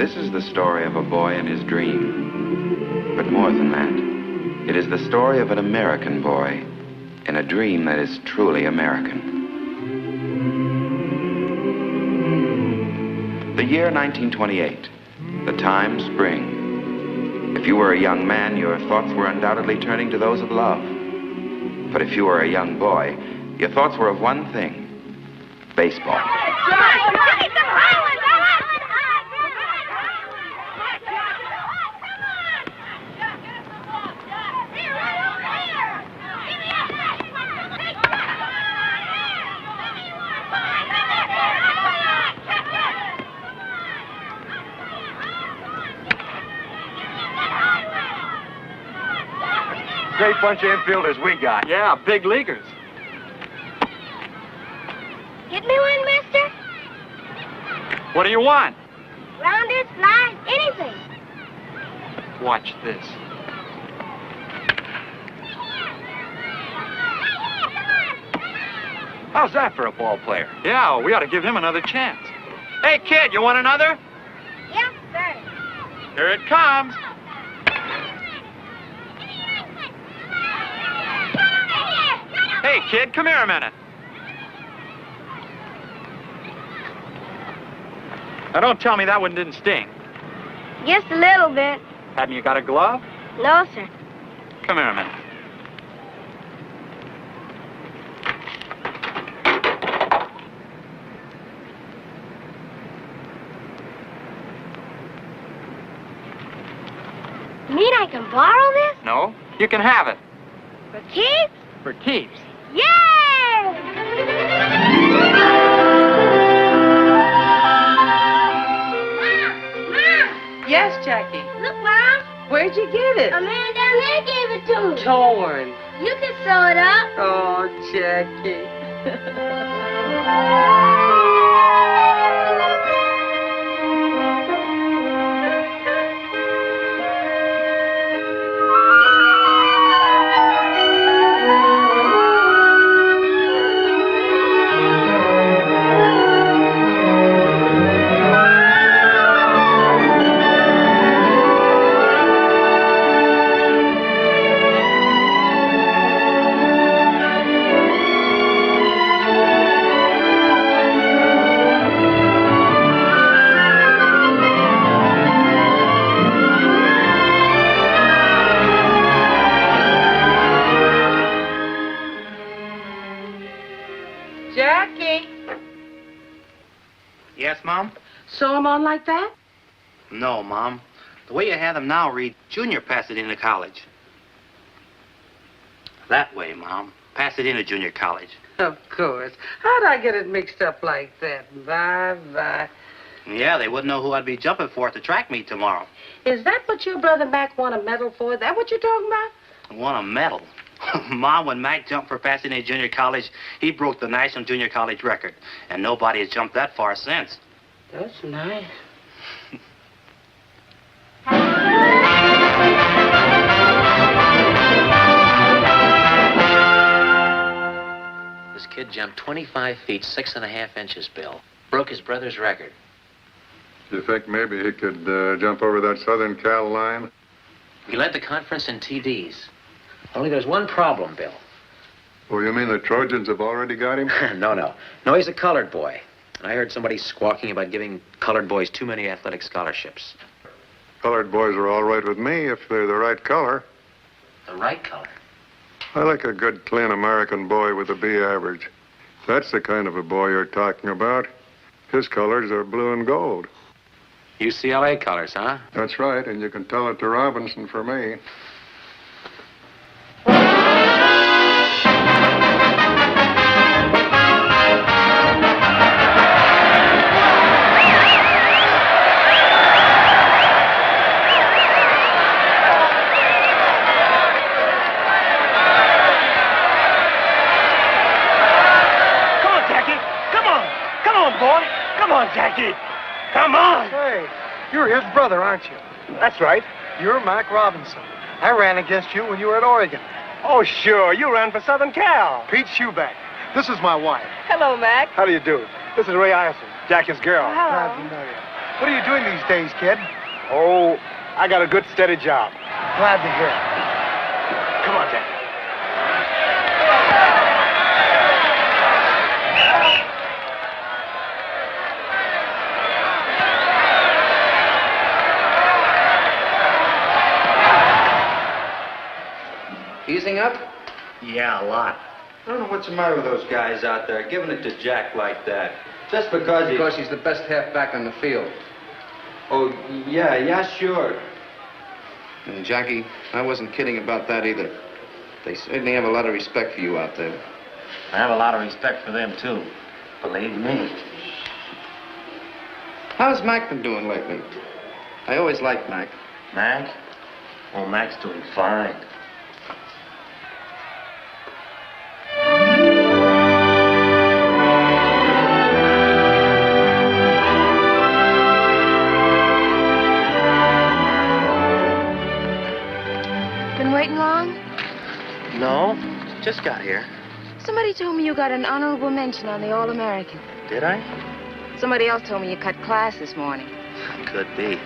This is the story of a boy and his dream. But more than that, it is the story of an American boy in a dream that is truly American. The year 1928, the time spring. If you were a young man, your thoughts were undoubtedly turning to those of love. But if you were a young boy, your thoughts were of one thing: baseball. Great bunch of infielders we got. Yeah, big leaguers. Get me one, mister? What do you want? Rounders, flies, anything. Watch this. How's that for a ball player? Yeah, we ought to give him another chance. Hey, kid, you want another? Yes, sir. Here it comes. Hey, kid, come here a minute. Now, don't tell me that one didn't sting. Just a little bit. Hadn't you got a glove? No, sir. Come here a minute. You mean I can borrow this? No, you can have it. For keeps? For keeps. Yay! Yes, Jackie. Look, Mom. Where'd you get it? A man down there gave it to me. Torn. You can sew it up. Oh, Jackie. Jackie. Yes, Mom? Sew 'em on like that? No, Mom. The way you have them now read Junior Pasadena College. That way, Mom. Pasadena Junior College. Of course. How'd I get it mixed up like that? Bye. Yeah, they wouldn't know who I'd be jumping for at the track meet tomorrow. Is that what your brother Mac won a medal for? Is that what you're talking about? I won a medal. Mom, when Mac jumped for Pasadena Junior College, he broke the National Junior College record. And nobody has jumped that far since. That's nice. This kid jumped 25 feet, 6.5 inches, Bill. Broke his brother's record. You think maybe he could jump over that Southern Cal line? He led the conference in TDs. Only there's one problem, Bill. Oh, you mean the Trojans have already got him? No, he's a colored boy. And I heard somebody squawking about giving colored boys too many athletic scholarships. Colored boys are all right with me if they're the right color. The right color? I like a good, clean American boy with a B average. That's the kind of a boy you're talking about. His colors are blue and gold. UCLA colors, huh? That's right, and you can tell it to Robinson for me. Jackie, come on! Hey, you're his brother, aren't you? That's right. You're Mac Robinson. I ran against you when you were at Oregon. Oh, sure. You ran for Southern Cal. Pete Shoeback. This is my wife. Hello, Mac. How do you do? This is Ray Iverson, Jackie's girl. Hello. Glad to know you. What are you doing these days, kid? Oh, I got a good, steady job. Glad to hear it. Come on, Jack. Easing up? Yeah, a lot. I don't know what's the matter with those guys out there, giving it to Jack like that. Just because he's the best halfback on the field. Oh, yeah, sure. And Jackie, I wasn't kidding about that either. They certainly have a lot of respect for you out there. I have a lot of respect for them, too. Believe me. How's Mac been doing lately? I always liked Mac. Mac? Oh, Mac's doing fine. Waiting long? No, just got here. Somebody told me you got an honorable mention on the All-American. Did I? Somebody else told me you cut class this morning. Could be.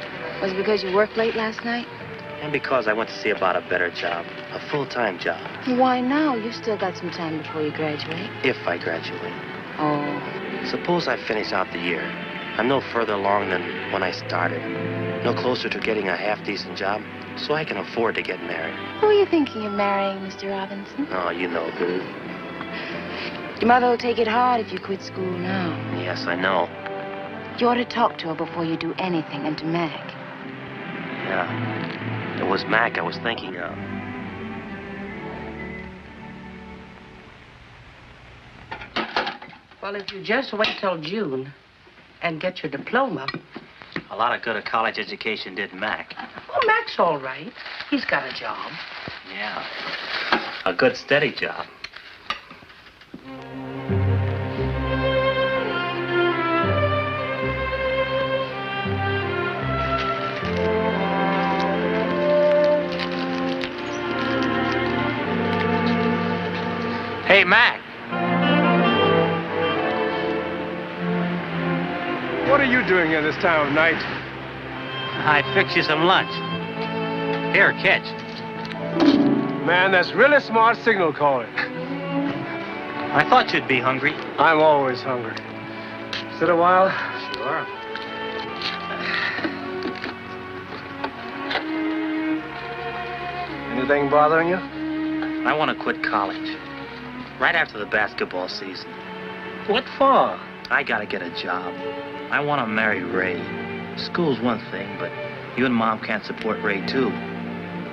Was it because you worked late last night? And because I went to see about a better job. A full-time job. Why now? You've still got some time before you graduate. If I graduate. Oh. Suppose I finish out the year. I'm no further along than when I started. No closer to getting a half-decent job, so I can afford to get married. Who are you thinking of marrying, Mr. Robinson? Oh, you know who. Your mother will take it hard if you quit school now. Yes, I know. You ought to talk to her before you do anything, and to Mac. Yeah. It was Mac I was thinking of. Well, if you just wait till June and get your diploma. A lot of good a college education did Mac. Well, Mac's all right. He's got a job. Yeah. A good, steady job. Hey, Mac. What are you doing here this time of night? I fixed you some lunch. Here, catch. Man, that's really smart signal calling. I thought you'd be hungry. I'm always hungry. Sit a while? Sure. Anything bothering you? I want to quit college. Right after the basketball season. What for? I gotta get a job. I want to marry Ray. School's one thing, but you and Mom can't support Ray, too.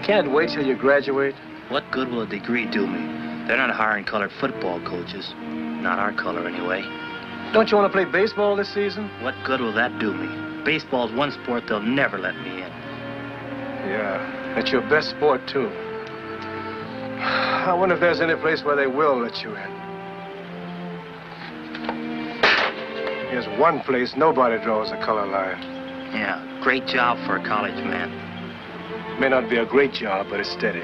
Can't wait till you graduate. What good will a degree do me? They're not hiring colored football coaches. Not our color, anyway. Don't you want to play baseball this season? What good will that do me? Baseball's one sport they'll never let me in. Yeah, it's your best sport, too. I wonder if there's any place where they will let you in. Here's one place nobody draws a color line. Yeah, great job for a college man. May not be a great job, but it's steady.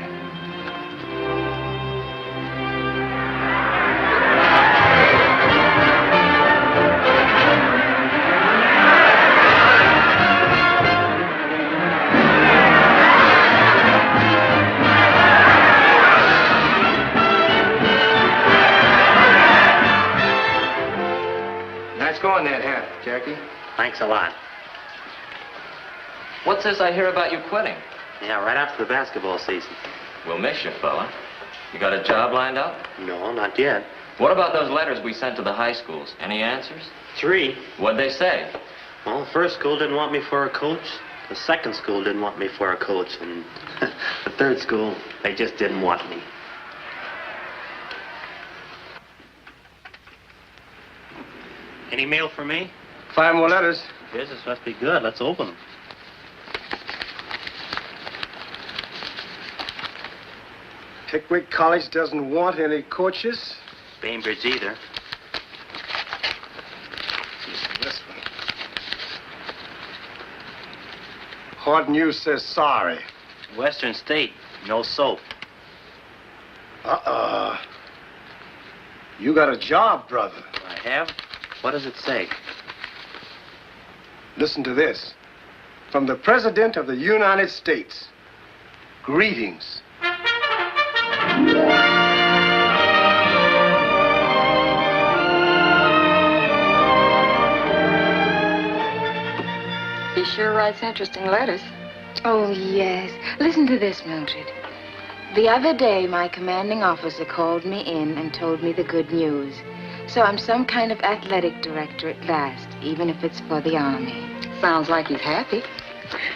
Nice going, that hat, Jackie. Thanks a lot. What's this I hear about you quitting? Yeah, right after the basketball season. We'll miss you, fella. You got a job lined up? No, not yet. What about those letters we sent to the high schools? Any answers? 3. What'd they say? Well, the first school didn't want me for a coach. The second school didn't want me for a coach. And the third school, they just didn't want me. Any mail for me? 5 more letters. Business must be good. Let's open them. Pickwick College doesn't want any coaches. Bainbridge either. This one. Hard News says sorry. Western State, no soap. You got a job, brother. I have? What does it say? Listen to this. From the President of the United States. Greetings. He sure writes interesting letters. Oh, yes. Listen to this, Mildred. The other day, my commanding officer called me in and told me the good news. So I'm some kind of athletic director at last, even if it's for the Army. Sounds like he's happy.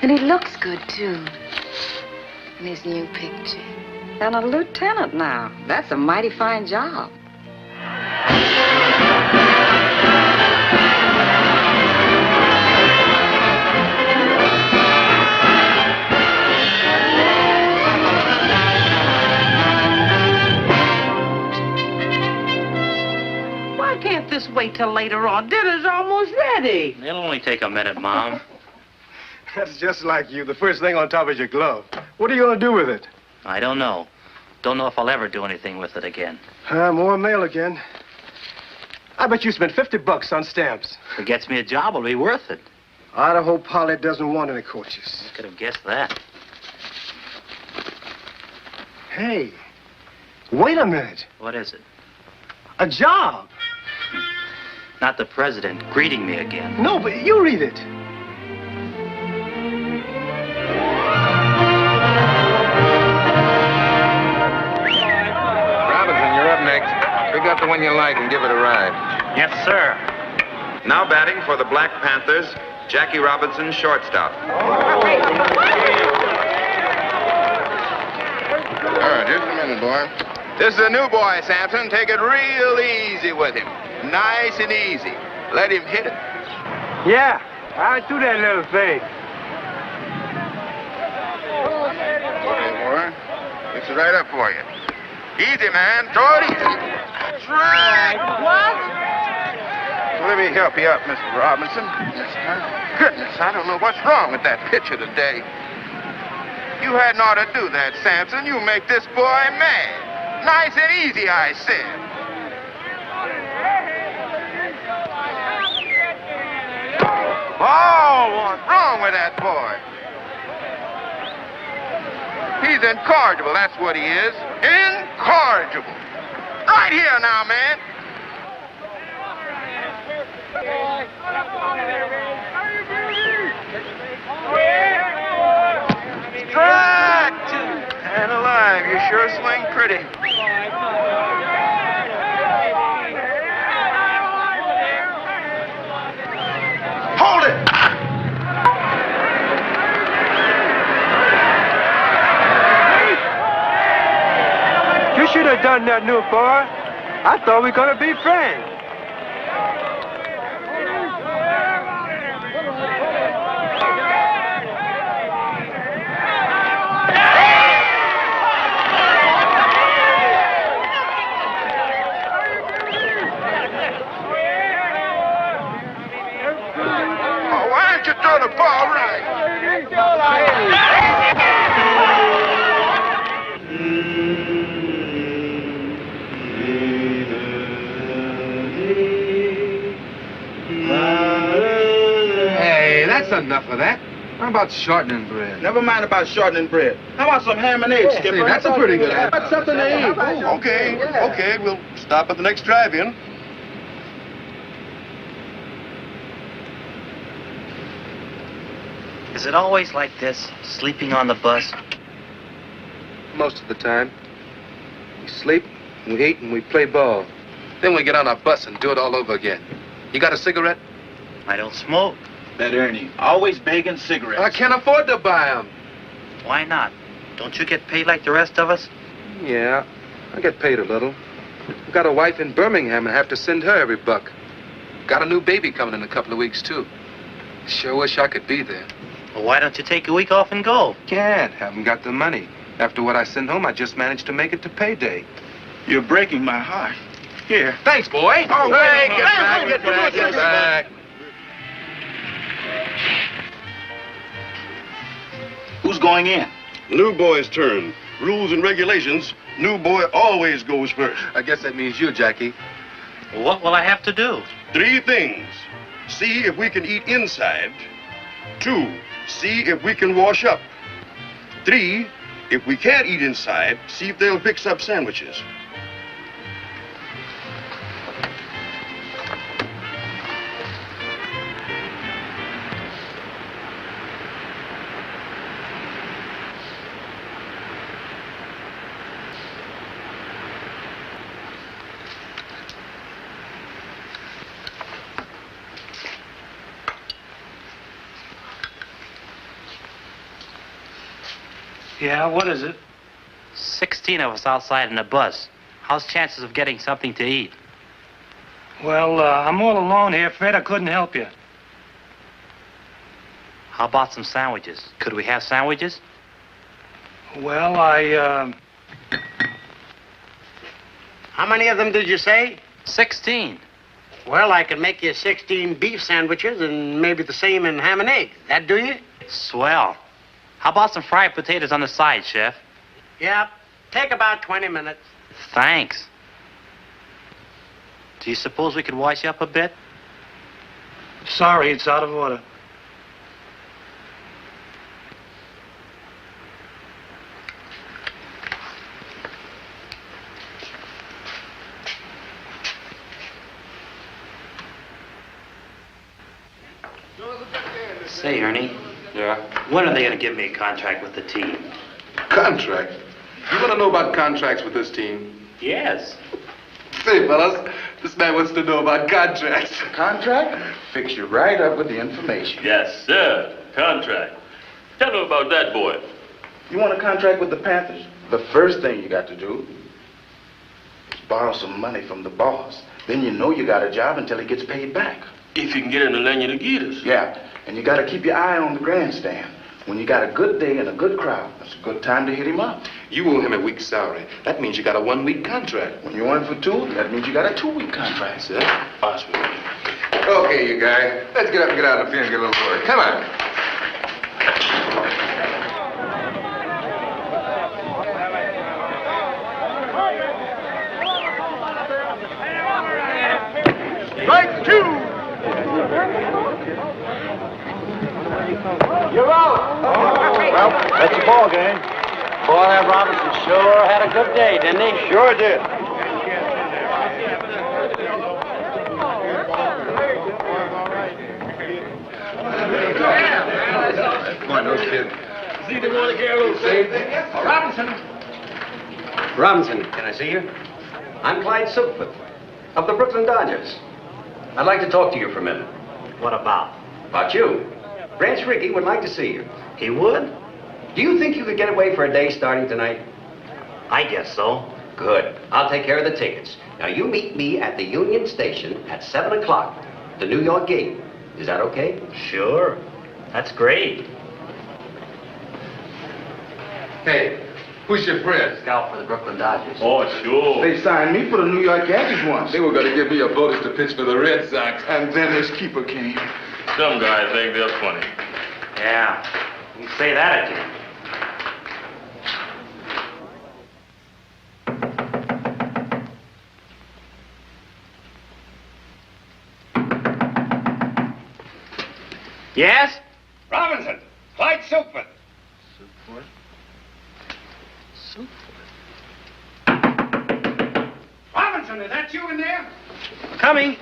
And he looks good, too. In his new picture. And a lieutenant now. That's a mighty fine job. Why can't this wait till later on? Dinner's almost ready. It'll only take a minute, Mom. That's just like you. The first thing on top is your glove. What are you going to do with it? I don't know. Don't know if I'll ever do anything with it again. More mail again. I bet you spent $50 on stamps. If it gets me a job, it'll be worth it. Idaho Polly doesn't want any coaches. Could have guessed that. Hey, wait a minute. What is it? A job. Not the president greeting me again. No, but you read it. Robinson, you're up next. Pick up the one you like and give it a ride. Yes, sir. Now batting for the Black Panthers, Jackie Robinson, shortstop. Just a minute, boy. This is a new boy, Sampson. Take it real easy with him. Nice and easy. Let him hit it. Yeah, I'll do that little thing. Okay, boy. It's right up for you. Easy, man. Throw it easy. Strike. What? So let me help you up, Mr. Robinson. Goodness, I don't know what's wrong with that pitcher today. You hadn't ought to do that, Sampson. You make this boy mad. Nice and easy, I said. Oh, what's wrong with that boy? He's incorrigible, that's what he is. Incorrigible. Right here now, man. Strike two. And alive, you sure swing pretty. Hold it! You should have done that, new boy. I thought we were going to be friends. Throw the ball right. Hey, that's enough of that. How about shortening bread? Never mind about shortening bread. How about some ham and eggs, Skipper? That's a pretty good idea. That's something to eat. Okay, we'll stop at the next drive-in. Is it always like this, sleeping on the bus? Most of the time. We sleep, we eat, and we play ball. Then we get on our bus and do it all over again. You got a cigarette? I don't smoke. That Ernie. Always begging cigarettes. I can't afford to buy them. Why not? Don't you get paid like the rest of us? Yeah, I get paid a little. I've got a wife in Birmingham and have to send her every buck. Got a new baby coming in a couple of weeks, too. Sure wish I could be there. Well, why don't you take a week off and go? Can't. Haven't got the money. After what I send home, I just managed to make it to payday. You're breaking my heart. Here. Thanks, boy. Oh, wait, get back. Who's going in? New boy's turn. Rules and regulations, new boy always goes first. I guess that means you, Jackie. What will I have to do? 3 things. see if we can eat inside. 2, see if we can wash up. 3, if we can't eat inside, see if they'll fix up sandwiches. Yeah, what is it? 16 of us outside in a bus. How's chances of getting something to eat? Well, I'm all alone here. Afraid I couldn't help you. How about some sandwiches? Could we have sandwiches? Well, How many of them did you say? 16. Well, I can make you 16 beef sandwiches and maybe the same in ham and egg. That do you? Swell. How about some fried potatoes on the side, Chef? Yeah, take about 20 minutes. Thanks. Do you suppose we could wash up a bit? Sorry, it's out of order. Say, Ernie. Yeah? When are they going to give me a contract with the team? Contract? You want to know about contracts with this team? Yes. Say, fellas, this man wants to know about contracts. Contract? Fix you right up with the information. Yes, sir. Contract. Tell me about that, boy. You want a contract with the Panthers? The first thing you got to do is borrow some money from the boss. Then you know you got a job until he gets paid back. If you can get him to lend you the guitars. Yeah, and you got to keep your eye on the grandstand. When you got a good day and a good crowd, that's a good time to hit him up. You owe him a week's salary. That means you got a 1-week contract. When you're on for 2, that means you got a 2-week contract. Sir? Possible. Okay, you guys. Let's get up and get out of the field and get a little work. Come on. Strike 2! You're out. Well, that's the ball game. Boy, that Robinson sure had a good day, didn't he? Sure did. Come on, those kids. See the one again, Robinson, can I see you? I'm Clyde Silkfoot of the Brooklyn Dodgers. I'd like to talk to you for a minute. What about? About you. Branch Rickey would like to see you. He would? Do you think you could get away for a day starting tonight? I guess so. Good. I'll take care of the tickets. Now, you meet me at the Union Station at 7 o'clock, the New York game. Is that okay? Sure. That's great. Hey, who's your friend? Scout for the Brooklyn Dodgers. Oh, sure. They signed me for the New York Yankees once. They were going to give me a bonus to pitch for the Red Sox. And then this keeper came. Some guys think they're funny. Yeah. You can say that again. Yes? Robinson, Clyde Silkfoot. Robinson, is that you in there? Coming.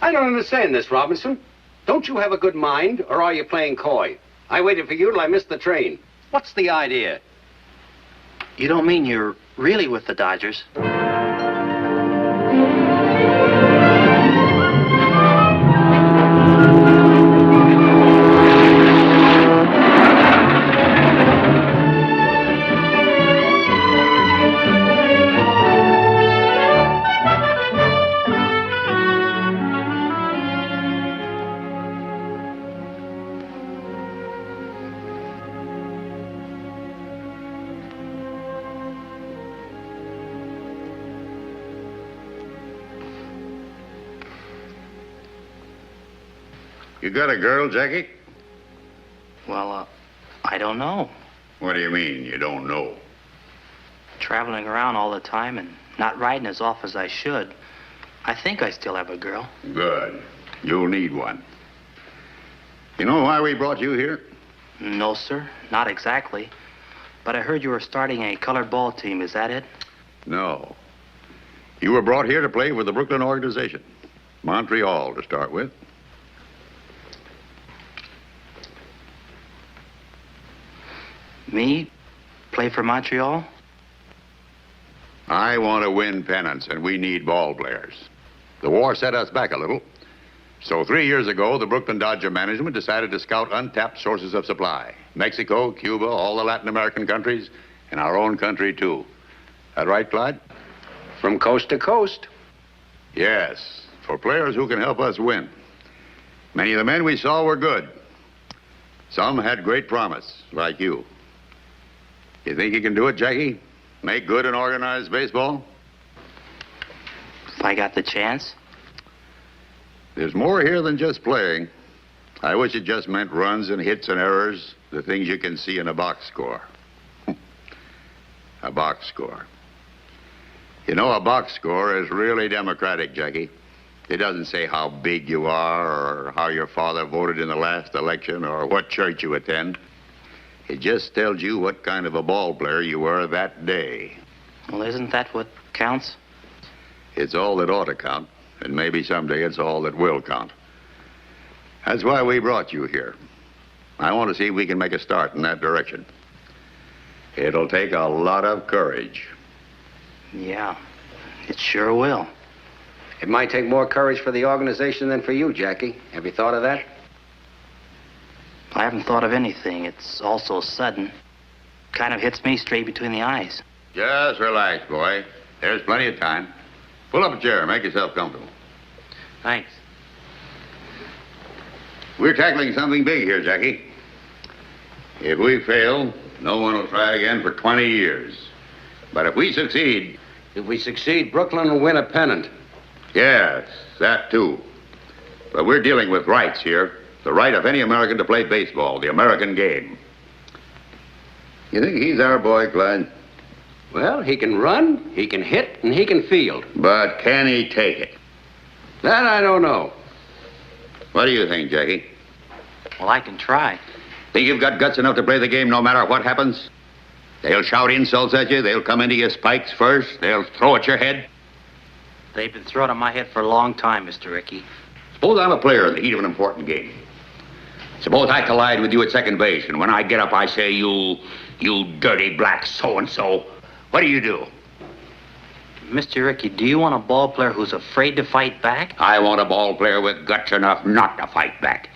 I don't understand this, Robinson. Don't you have a good mind, or are you playing coy? I waited for you till I missed the train. What's the idea? You don't mean you're really with the Dodgers? You got a girl, Jackie? Well, I don't know. What do you mean, you don't know? traveling around all the time and not riding as often as I should, I think I still have a girl. Good. You'll need one. You know why we brought you here? No, sir, not exactly. But I heard you were starting a colored ball team. Is that it? No. You were brought here to play with the Brooklyn organization. Montreal, to start with. Me? Play for Montreal? I want to win pennants, and we need ball players. The war set us back a little. So 3 years ago, the Brooklyn Dodger management decided to scout untapped sources of supply. Mexico, Cuba, all the Latin American countries, and our own country, too. That right, Clyde? From coast to coast. Yes, for players who can help us win. Many of the men we saw were good. Some had great promise, like you. You think you can do it, Jackie? Make good and organized baseball? If I got the chance. There's more here than just playing. I wish it just meant runs and hits and errors, the things you can see in a box score. A box score. You know, a box score is really democratic, Jackie. It doesn't say how big you are or how your father voted in the last election or what church you attend. It just tells you what kind of a ball player you were that day. Well, isn't that what counts? It's all that ought to count, and maybe someday it's all that will count. That's why we brought you here. I want to see if we can make a start in that direction. It'll take a lot of courage. Yeah, it sure will. It might take more courage for the organization than for you, Jackie. Have you thought of that? I haven't thought of anything. It's all so sudden. Kind of hits me straight between the eyes. Just relax, boy. There's plenty of time. Pull up a chair. Make yourself comfortable. Thanks. We're tackling something big here, Jackie. If we fail, no one will try again for 20 years. But if we succeed... If we succeed, Brooklyn will win a pennant. Yes, that too. But we're dealing with rights here. The right of any American to play baseball, the American game. You think he's our boy, Clyde? Well, he can run, he can hit, and he can field. But can he take it? That I don't know. What do you think, Jackie? Well, I can try. Think you've got guts enough to play the game no matter what happens? They'll shout insults at you. They'll come into your spikes first. They'll throw at your head. They've been throwing at my head for a long time, Mr. Rickey. Suppose I'm a player in the heat of an important game. Suppose I collide with you at second base, and when I get up, I say, you dirty black so-and-so. What do? Mr. Rickey, do you want a ball player who's afraid to fight back? I want a ball player with guts enough not to fight back.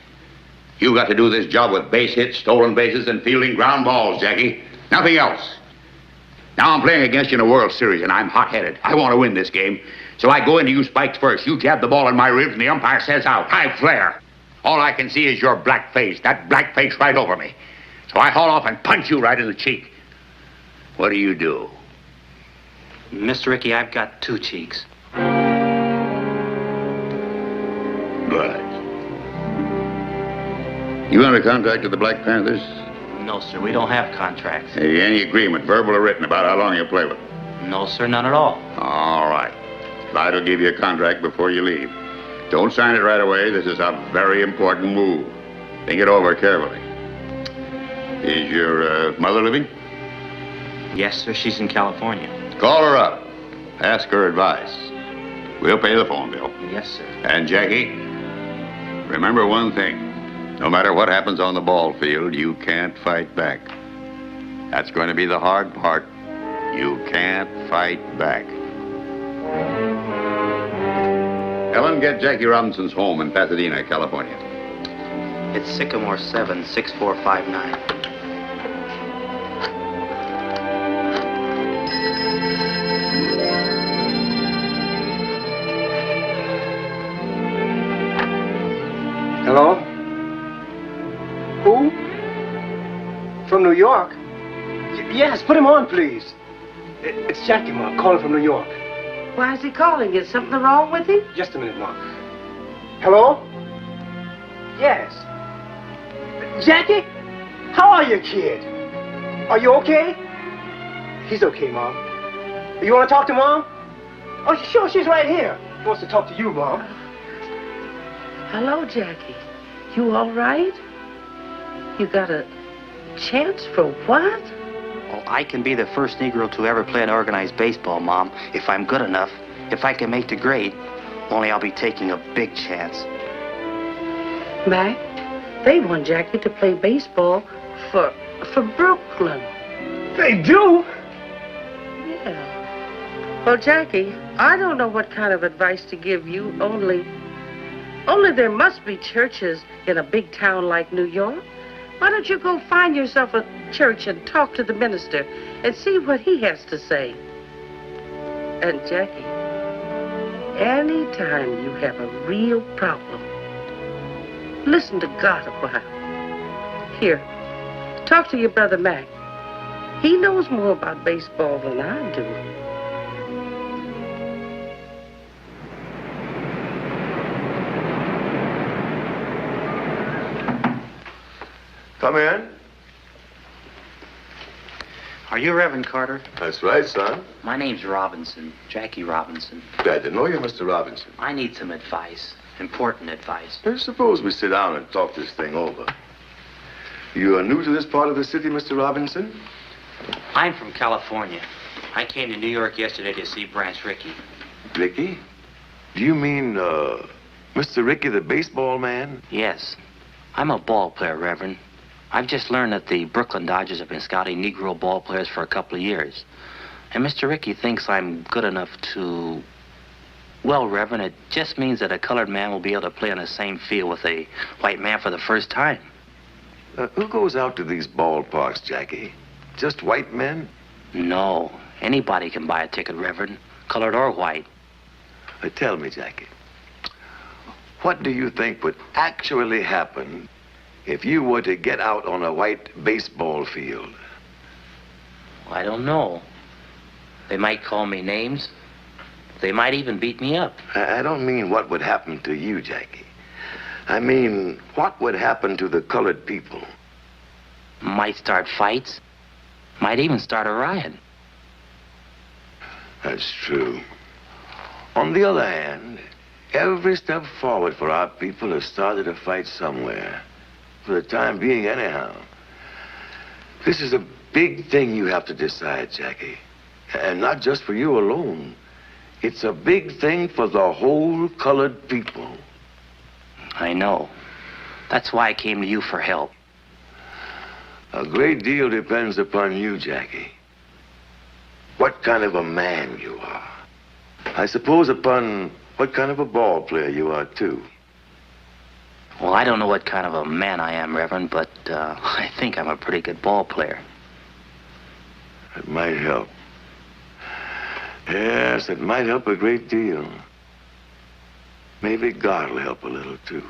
You got to do this job with base hits, stolen bases, and fielding ground balls, Jackie. Nothing else. Now I'm playing against you in a World Series, and I'm hot-headed. I want to win this game. So I go into you spikes first. You jab the ball in my ribs, and the umpire says out. High flare. All I can see is your black face. That black face right over me. So I haul off and punch you right in the cheek. What do? Mr. Rickey, I've got two cheeks. Good. You under contract to the Black Panthers? No, sir, we don't have contracts. Hey, any agreement, verbal or written, about how long you'll play with? No, sir, none at all. All right. Clyde will give you a contract before you leave. Don't sign it right away. This is a very important move. Think it over carefully. Is your mother living? Yes, sir, she's in California. Call her up. Ask her advice. We'll pay the phone bill. Yes, sir. And, Jackie, remember one thing. No matter what happens on the ball field, you can't fight back. That's going to be the hard part. You can't fight back. Ellen, get Jackie Robinson's home in Pasadena, California. It's Sycamore 7, 6459. Hello? Who? From New York? Yes, put him on, please. It's Jackie, Mom, calling from New York. Why is he calling? Is something wrong with him? Just a minute, Mom. Hello? Yes. Jackie? How are you, kid? Are you okay? He's okay, Mom. You want to talk to Mom? Oh, sure, she's right here. She wants to talk to you, Mom. Hello, Jackie. You all right? You got a chance for what? Well, I can be the first Negro to ever play an organized baseball, Mom, if I'm good enough, if I can make the grade. Only I'll be taking a big chance. Mac, they want Jackie to play baseball for Brooklyn. They do? Yeah. Well, Jackie, I don't know what kind of advice to give you, only there must be churches in a big town like New York. Why don't you go find yourself a church and talk to the minister and see what he has to say? And Jackie, anytime you have a real problem, listen to God a while. Here, talk to your brother Mac. He knows more about baseball than I do. Come in. Are you Reverend Carter? That's right, son. My name's Robinson, Jackie Robinson. Glad to know you, Mr. Robinson. I need some advice, important advice. Suppose we sit down and talk this thing over. You are new to this part of the city, Mr. Robinson? I'm from California. I came to New York yesterday to see Branch Rickey. Rickey? Do you mean, Mr. Rickey, the baseball man? Yes. I'm a ball player, Reverend. I've just learned that the Brooklyn Dodgers have been scouting Negro ball players for a couple of years. And Mr. Rickey thinks I'm good enough to... Well, Reverend, it just means that a colored man will be able to play on the same field with a white man for the first time. Who goes out to these ballparks, Jackie? Just white men? No. Anybody can buy a ticket, Reverend, colored or white. Tell me, Jackie, what do you think would actually happen if you were to get out on a white baseball field? I don't know. They might call me names. They might even beat me up. I don't mean what would happen to you, Jackie. I mean, what would happen to the colored people? Might start fights. Might even start a riot. That's true. On the other hand, every step forward for our people has started a fight somewhere. For the time being, anyhow. This is a big thing you have to decide, Jackie. And not just for you alone. It's a big thing for the whole colored people. I know. That's why I came to you for help. A great deal depends upon you, Jackie. What kind of a man you are. I suppose upon what kind of a ball player you are, too. Well, I don't know what kind of a man I am, Reverend, but I think I'm a pretty good ball player. It might help. Yes, it might help a great deal. Maybe God will help a little, too.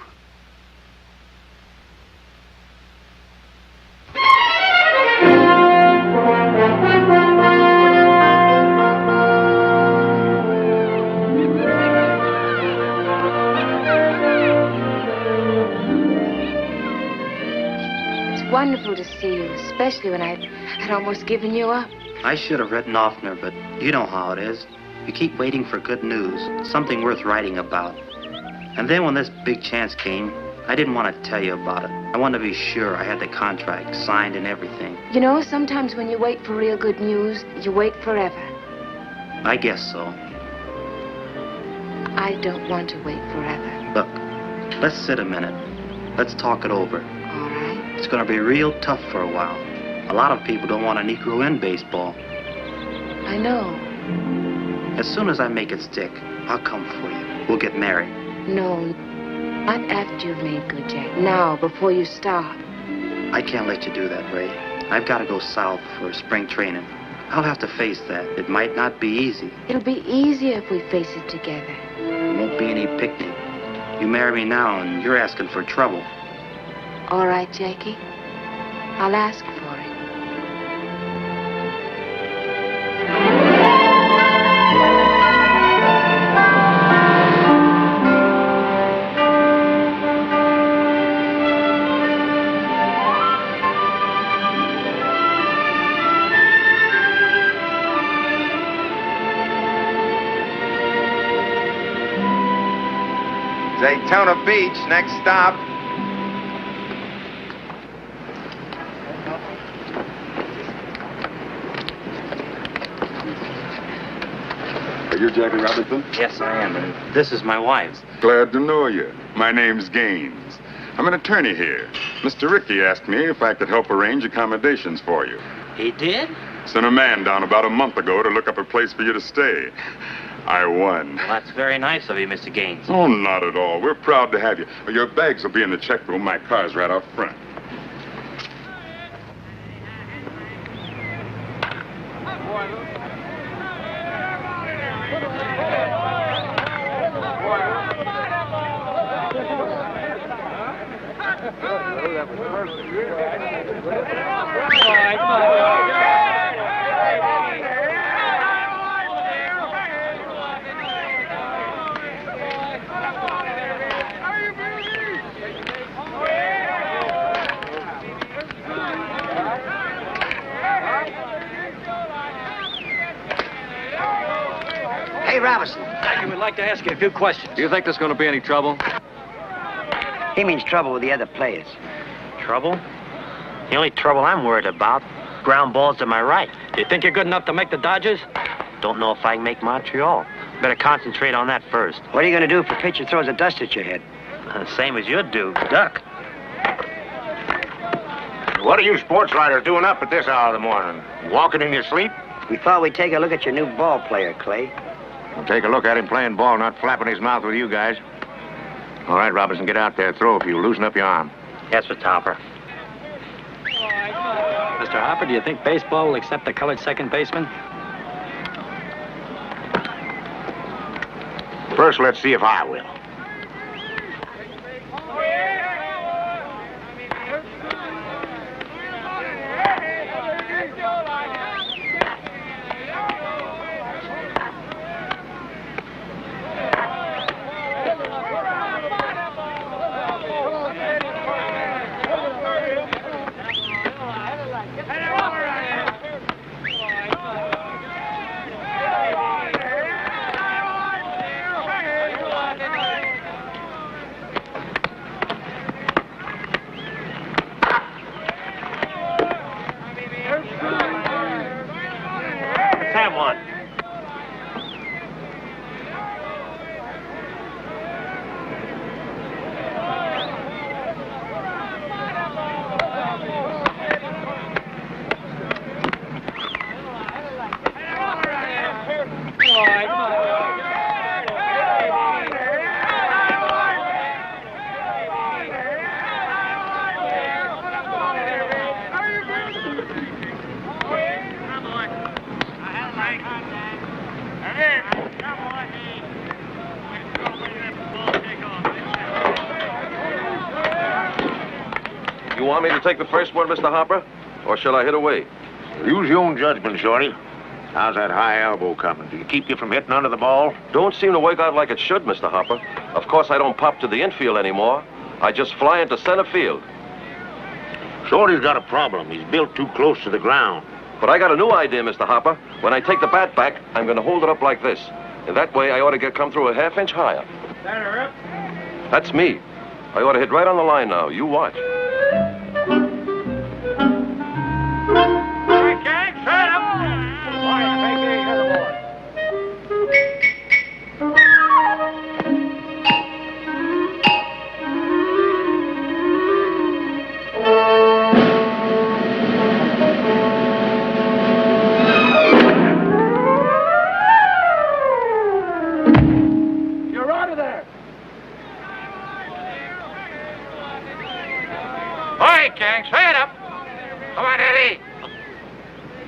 It's wonderful to see you, especially when I'd almost given you up. I should have written oftener, but you know how it is. You keep waiting for good news, something worth writing about. And then when this big chance came, I didn't want to tell you about it. I wanted to be sure I had the contract signed and everything. You know, sometimes when you wait for real good news, you wait forever. I guess so. I don't want to wait forever. Look, let's sit a minute. Let's talk it over. All right. It's going to be real tough for a while. A lot of people don't want a Negro in baseball. I know. As soon as I make it stick, I'll come for you. We'll get married. No, not after you've made good, Jack. Now, before you start. I can't let you do that, Ray. I've got to go south for spring training. I'll have to face that. It might not be easy. It'll be easier if we face it together. It won't be any picnic. You marry me now and you're asking for trouble. All right, Jackie. I'll ask for it. Daytona Beach, next stop. Are you Jackie Robinson? Yes, I am, and this is my wife. Glad to know you. My name's Gaines. I'm an attorney here. Mr. Ricky asked me if I could help arrange accommodations for you. He did? Sent a man down about a month ago to look up a place for you to stay. I won. Well, that's very nice of you, Mr. Gaines. Oh, not at all. We're proud to have you. Your bags will be in the check room. My car's right out front. Hey, Robinson. I would like to ask you a few questions. Do you think there's going to be any trouble? He means trouble with the other players. Trouble? The only trouble I'm worried about, ground balls to my right. You think you're good enough to make the Dodgers? Don't know if I can make Montreal. Better concentrate on that first. What are you going to do if a pitcher throws a dust at your head? Same as you'd do, duck. What are you sports writers doing up at this hour of the morning? Walking in your sleep? We thought we'd take a look at your new ball player, Clay. We'll take a look at him playing ball, not flapping his mouth with you guys. All right, Robinson, get out there. Throw a few. Loosen up your arm. Yes, Mr. Hopper. Mr. Hopper, do you think baseball will accept the colored second baseman? First, let's see if I will. You want me to take the first one, Mr. Hopper? Or shall I hit away? Use your own judgment, Shorty. How's that high elbow coming? Do you keep you from hitting under the ball? Don't seem to work out like it should, Mr. Hopper. Of course, I don't pop to the infield anymore. I just fly into center field. Shorty's got a problem. He's built too close to the ground. But I got a new idea, Mr. Hopper. When I take the bat back, I'm going to hold it up like this. And that way, I ought to come through a half-inch higher. That's me. I ought to hit right on the line now. You watch. Gang, straight up. Come on, Eddie.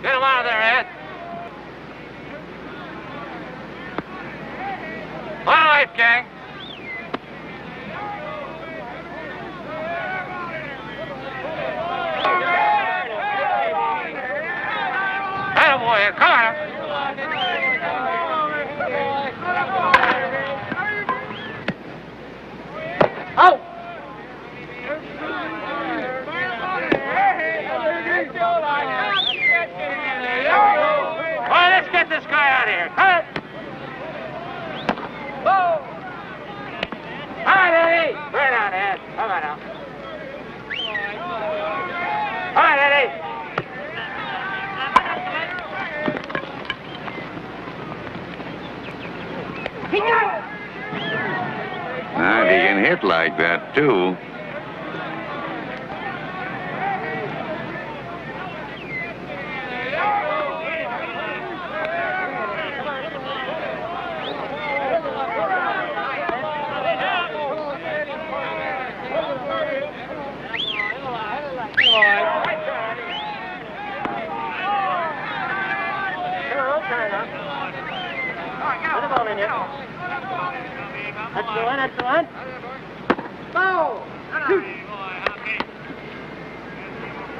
Get him out of there, Ed. On life, gang. Attaboy, come on. Out. Let's get this guy out of here. Cut it. Whoa. All right, right. All right, now. All right, Eddie. Now, if he can hit like that, too. That's the one. Go! Shoot!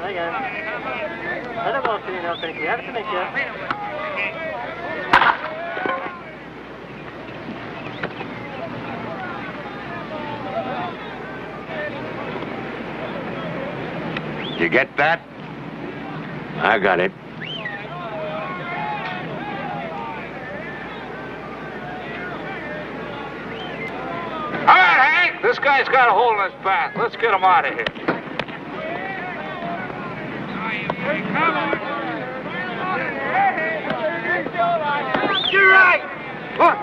I got it. Let the ball see now, thank you. Have it to make you. You get that? I got it. This guy's got a hole in his bat. Let's get him out of here. You're right. Look.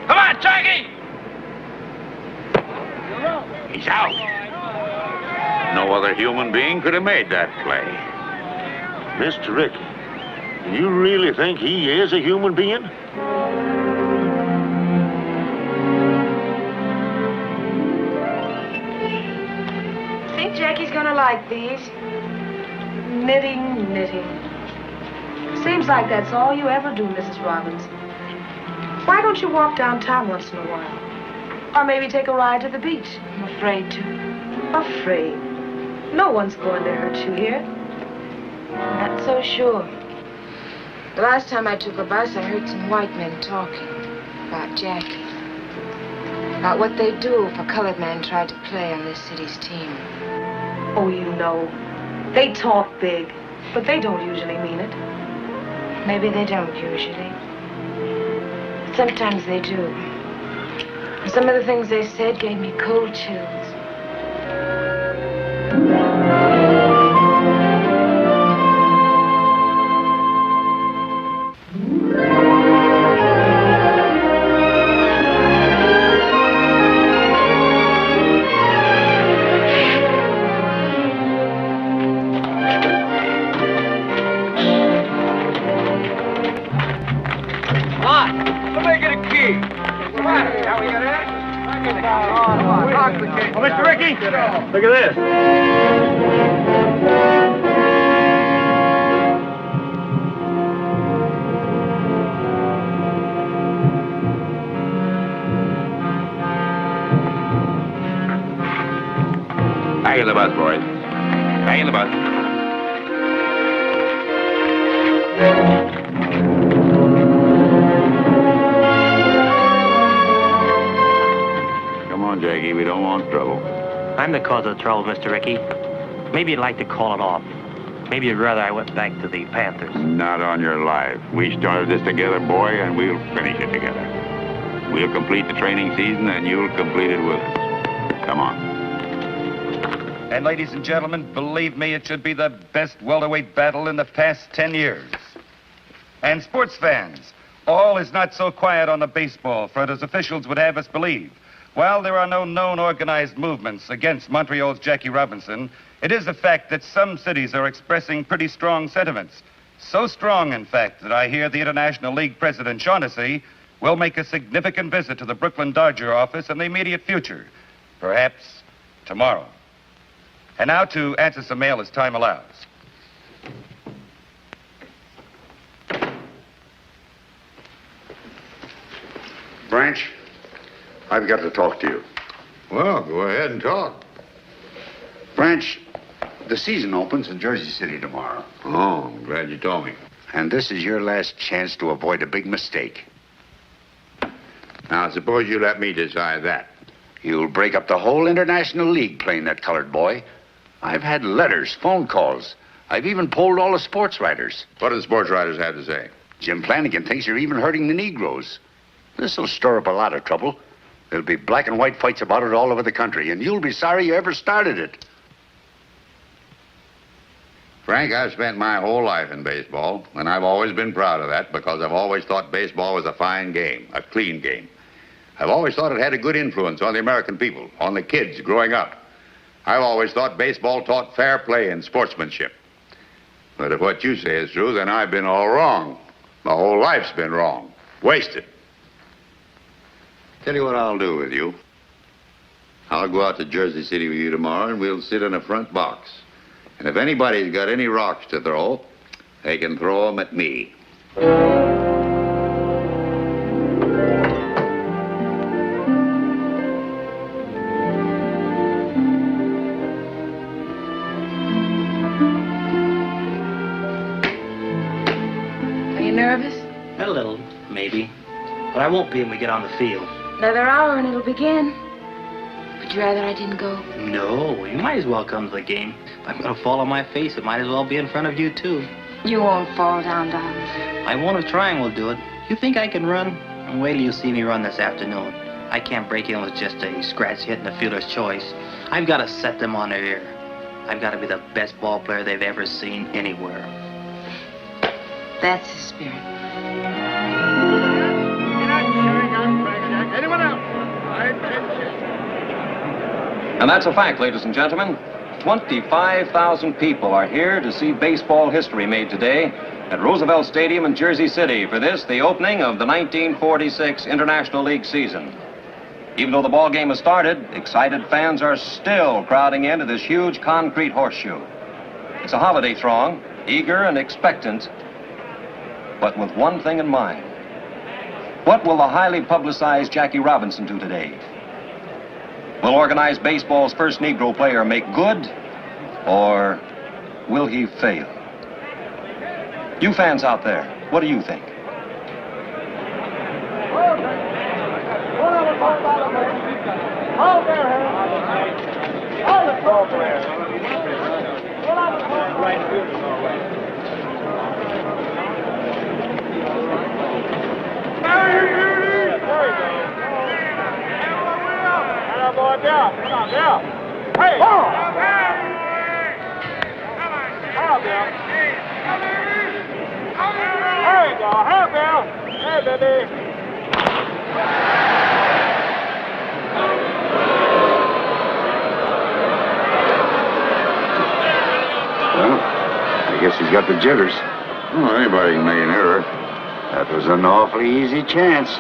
Come on, Jackie! He's out. No other human being could have made that play. Mr. Ricky, do you really think he is a human being? Think Jackie's gonna like these? Knitting. Seems like that's all you ever do, Mrs. Robbins. Why don't you walk downtown once in a while? Or maybe take a ride to the beach? I'm afraid to. Afraid? No one's going to hurt you here. Not so sure. The last time I took a bus, I heard some white men talking about Jackie. About what they'd do if a colored man tried to play on this city's team. Oh, you know, they talk big, but they don't usually mean it. Maybe they don't usually. But sometimes they do. And some of the things they said gave me cold chills. Oh, Mr. Ricky, look at this. Back in the bus, boys. Back in the bus. Come on, Jackie. We don't want trouble. I'm the cause of the trouble, Mr. Ricky. Maybe you'd like to call it off. Maybe you'd rather I went back to the Panthers. Not on your life. We started this together, boy, and we'll finish it together. We'll complete the training season, and you'll complete it with us. Come on. And ladies and gentlemen, believe me, it should be the best welterweight battle in the past 10 years. And sports fans, all is not so quiet on the baseball front as officials would have us believe. While there are no known organized movements against Montreal's Jackie Robinson, it is a fact that some cities are expressing pretty strong sentiments. So strong, in fact, that I hear the International League President Shaughnessy will make a significant visit to the Brooklyn Dodger office in the immediate future. Perhaps tomorrow. And now to answer some mail as time allows. Branch, I've got to talk to you. Well, go ahead and talk. Branch, the season opens in Jersey City tomorrow. Oh, I'm glad you told me. And this is your last chance to avoid a big mistake. Now, suppose you let me decide that. You'll break up the whole International League playing that colored boy. I've had letters, phone calls. I've even polled all the sports writers. What do the sports writers have to say? Jim Flanagan thinks you're even hurting the Negroes. This'll stir up a lot of trouble. There'll be black and white fights about it all over the country, and you'll be sorry you ever started it. Frank, I've spent my whole life in baseball, and I've always been proud of that because I've always thought baseball was a fine game, a clean game. I've always thought it had a good influence on the American people, on the kids growing up. I've always thought baseball taught fair play and sportsmanship. But if what you say is true, then I've been all wrong. My whole life's been wrong. Wasted. Tell you what I'll do with you. I'll go out to Jersey City with you tomorrow, and we'll sit in a front box. And if anybody's got any rocks to throw, they can throw them at me. Are you nervous? A little, maybe. But I won't be when we get on the field. Another hour and it'll begin. Would you rather I didn't go? No, you might as well come to the game. If I'm going to fall on my face, it might as well be in front of you, too. You won't fall down, darling. I won't if trying will do it. You think I can run? And wait till you see me run this afternoon. I can't break in with just a scratch hit and a fielder's choice. I've got to set them on their ear. I've got to be the best ball player they've ever seen anywhere. That's the spirit. Anyone else? And that's a fact, ladies and gentlemen. 25,000 people are here to see baseball history made today at Roosevelt Stadium in Jersey City for this, the opening of the 1946 International League season. Even though the ball game has started, excited fans are still crowding into this huge concrete horseshoe. It's a holiday throng, eager and expectant, but with one thing in mind. What will the highly publicized Jackie Robinson do today? Will organized baseball's first Negro player make good, or will he fail? You fans out there, what do you think? Boy, down. Come on, down. Hey! Oh! Help, Bill. There you go. Help, Bill. Hey, baby. Well, I guess he's got the jitters. Well, anybody can make an error. That was an awfully easy chance.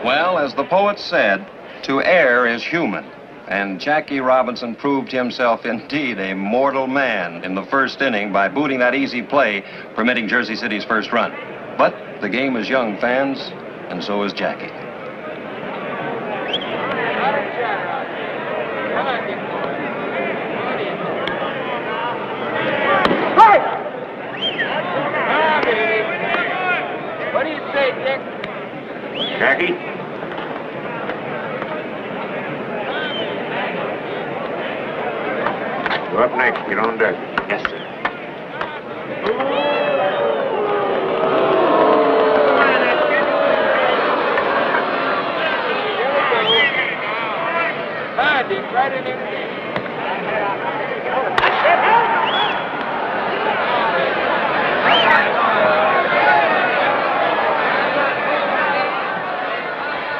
Well, as the poet said, to err is human. And Jackie Robinson proved himself indeed a mortal man in the first inning by booting that easy play, permitting Jersey City's first run. But the game is young, fans, and so is Jackie. What do you say, Dick? Jackie? You're up next. Get on deck. Yes, sir. Right in there.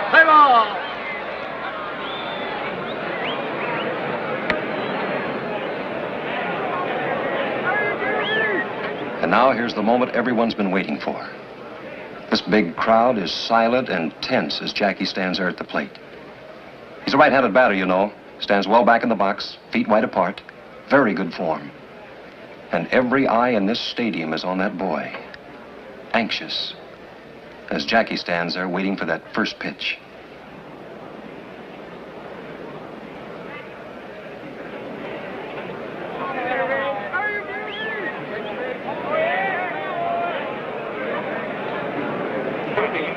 Play ball. And now here's the moment everyone's been waiting for. This big crowd is silent and tense as Jackie stands there at the plate. He's a right-handed batter, you know. Stands well back in the box, feet wide apart. Very good form. And every eye in this stadium is on that boy. Anxious. As Jackie stands there waiting for that first pitch.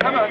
Come on.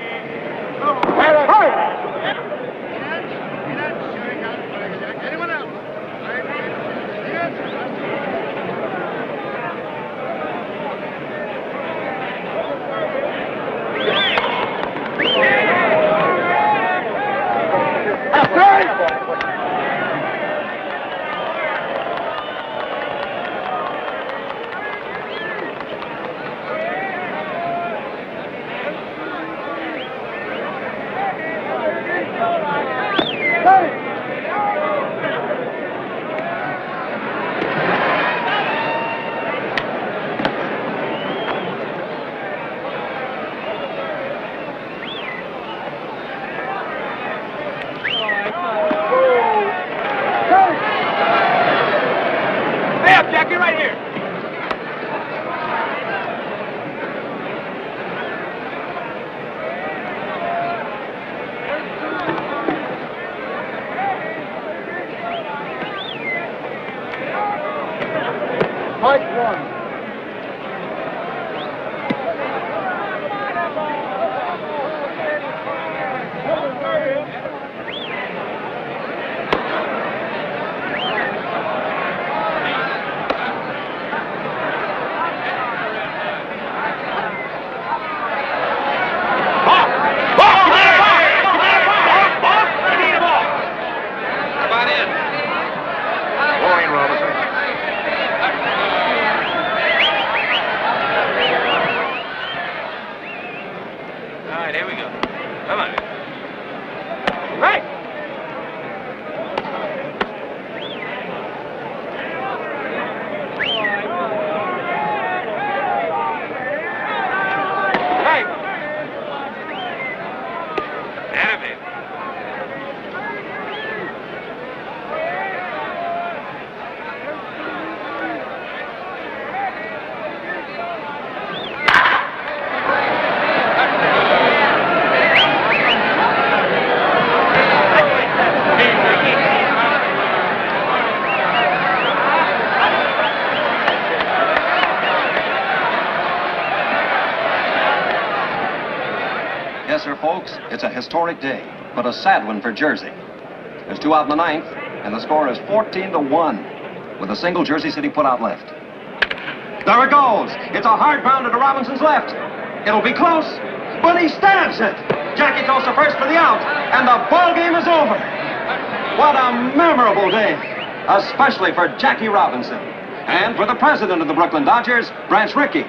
folks, it's a historic day, but a sad one for Jersey. There's 2 out in the 9th, and the score is 14-1, with a single Jersey City put out left. There it goes. It's a hard grounder to Robinson's left. It'll be close, but he stabs it. Jackie throws to first for the out, and the ball game is over. What a memorable day, especially for Jackie Robinson, and for the president of the Brooklyn Dodgers, Branch Rickey.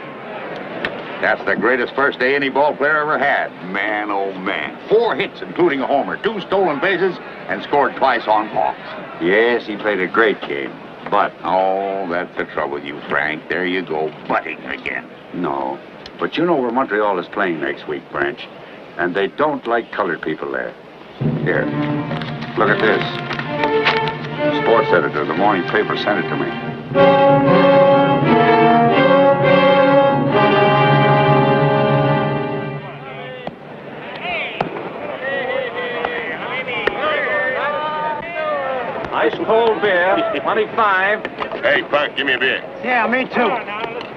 That's the greatest first day any ball player ever had. Man, oh man. 4 hits, including a homer, 2 stolen bases, and scored twice on walks. Yes, he played a great game. But, oh, that's the trouble with you, Frank. There you go, butting again. No. But you know where Montreal is playing next week, Branch. And they don't like colored people there. Here, look at this. The sports editor of the morning paper sent it to me. Ice cold beer, 25. Hey, Buck, give me a beer. Yeah, me too.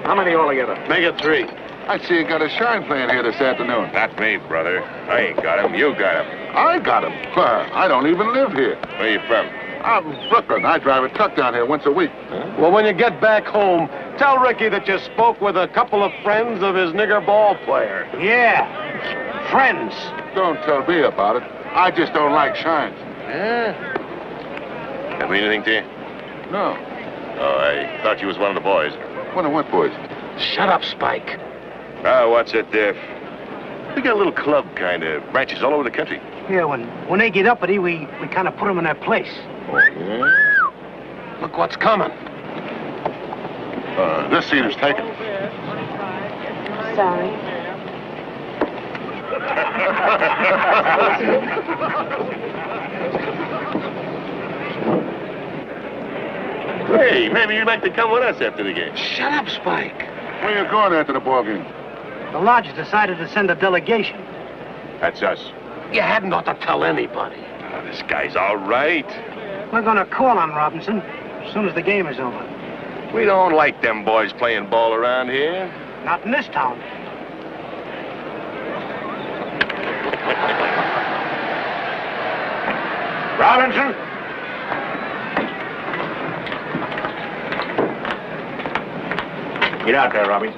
How many altogether? Make it 3. I see you got a shine playing here this afternoon. Not me, brother. I ain't got him. You got him. I got him. I don't even live here. Where you from? I'm Brooklyn. I drive a truck down here once a week. Well, when you get back home, tell Ricky that you spoke with a couple of friends of his nigger ball player. Yeah, friends. Don't tell me about it. I just don't like shines. Yeah? That mean anything to you? No. Oh, I thought you was one of the boys. One of what boys? Shut up, Spike. Oh, what's it, we got a little club, kind of, branches all over the country. Yeah, when they get uppity, we kind of put them in their place. Oh, yeah? Look what's coming. This seat is taken. Sorry. Hey, maybe you'd like to come with us after the game. Shut up, Spike. Where you going after the ball game? The lodge decided to send a delegation. That's us. You hadn't ought to tell anybody. Oh, this guy's all right. We're going to call on Robinson as soon as the game is over. We don't like them boys playing ball around here. Not in this town. Robinson? Get out there, Robbie.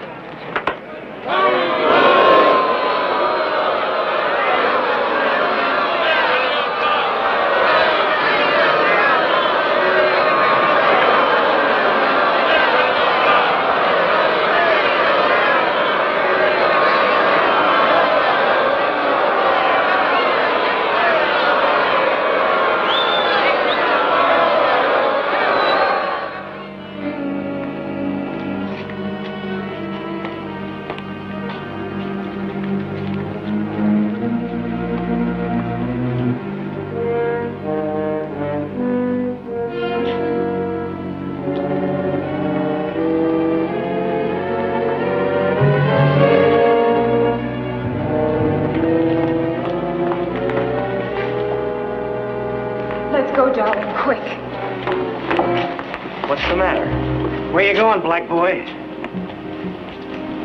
Where you going, black boy?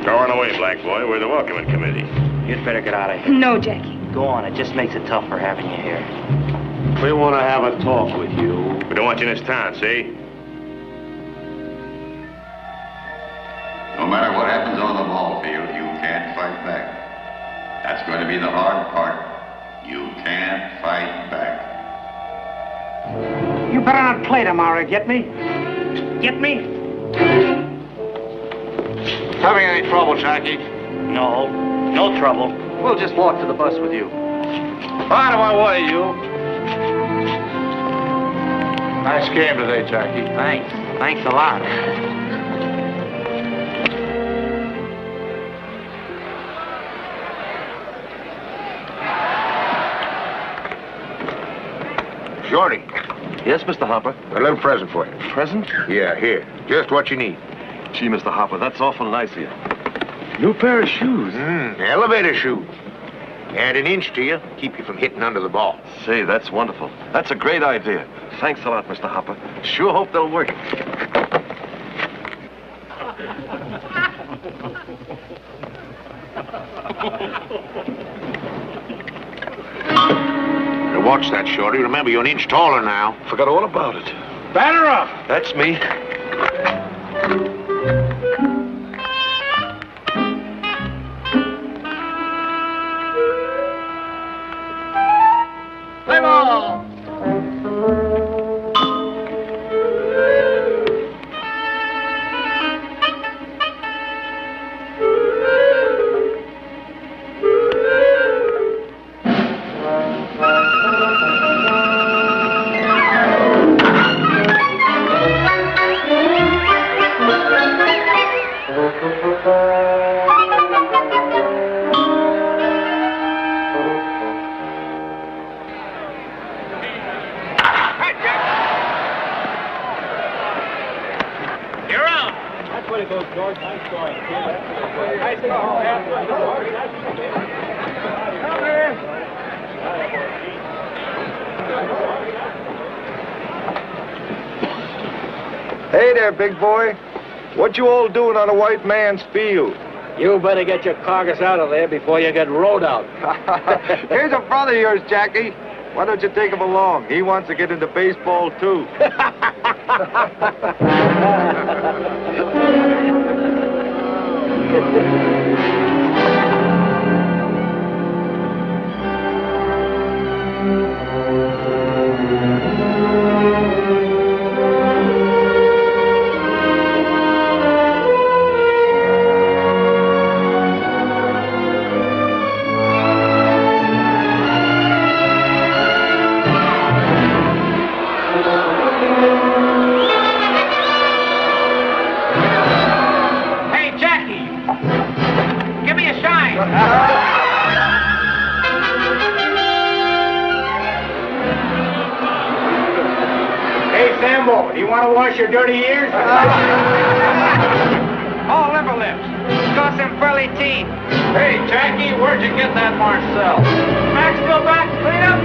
Going away, black boy. We're the welcoming committee. You'd better get out of here. No, Jackie. Go on. It just makes it tough for having you here. We want to have a talk with you. We don't want you in this town, see? No matter what happens on the ball field, you can't fight back. That's going to be the hard part. You can't fight back. You better not play tomorrow, get me? Get me? Having any trouble, Jackie? No. No trouble. We'll just walk to the bus with you. Out of my way, you. Nice game today, Jackie. Thanks. Thanks a lot. Shorty. Yes, Mr. Hopper? A little present for you. Present? Yeah, here. Just what you need. Gee, Mr. Hopper, that's awful nice of you. New pair of shoes. Elevator shoes. Add an inch to you, keep you from hitting under the ball. Say, that's wonderful. That's a great idea. Thanks a lot, Mr. Hopper. Sure hope they'll work. watch that, Shorty. Remember, you're an inch taller now. Forgot all about it. Batter up! That's me. Play ball! Hey there, big boy. What you all doing on a white man's field? You better get your carcass out of there before you get rode out. Here's a brother of yours, Jackie. Why don't you take him along? He wants to get into baseball, too. You want to wash your dirty ears? Oh, liver lips. Got some frilly teeth. Hey, Jackie, where'd you get that Marcel? Max, go back, clean up.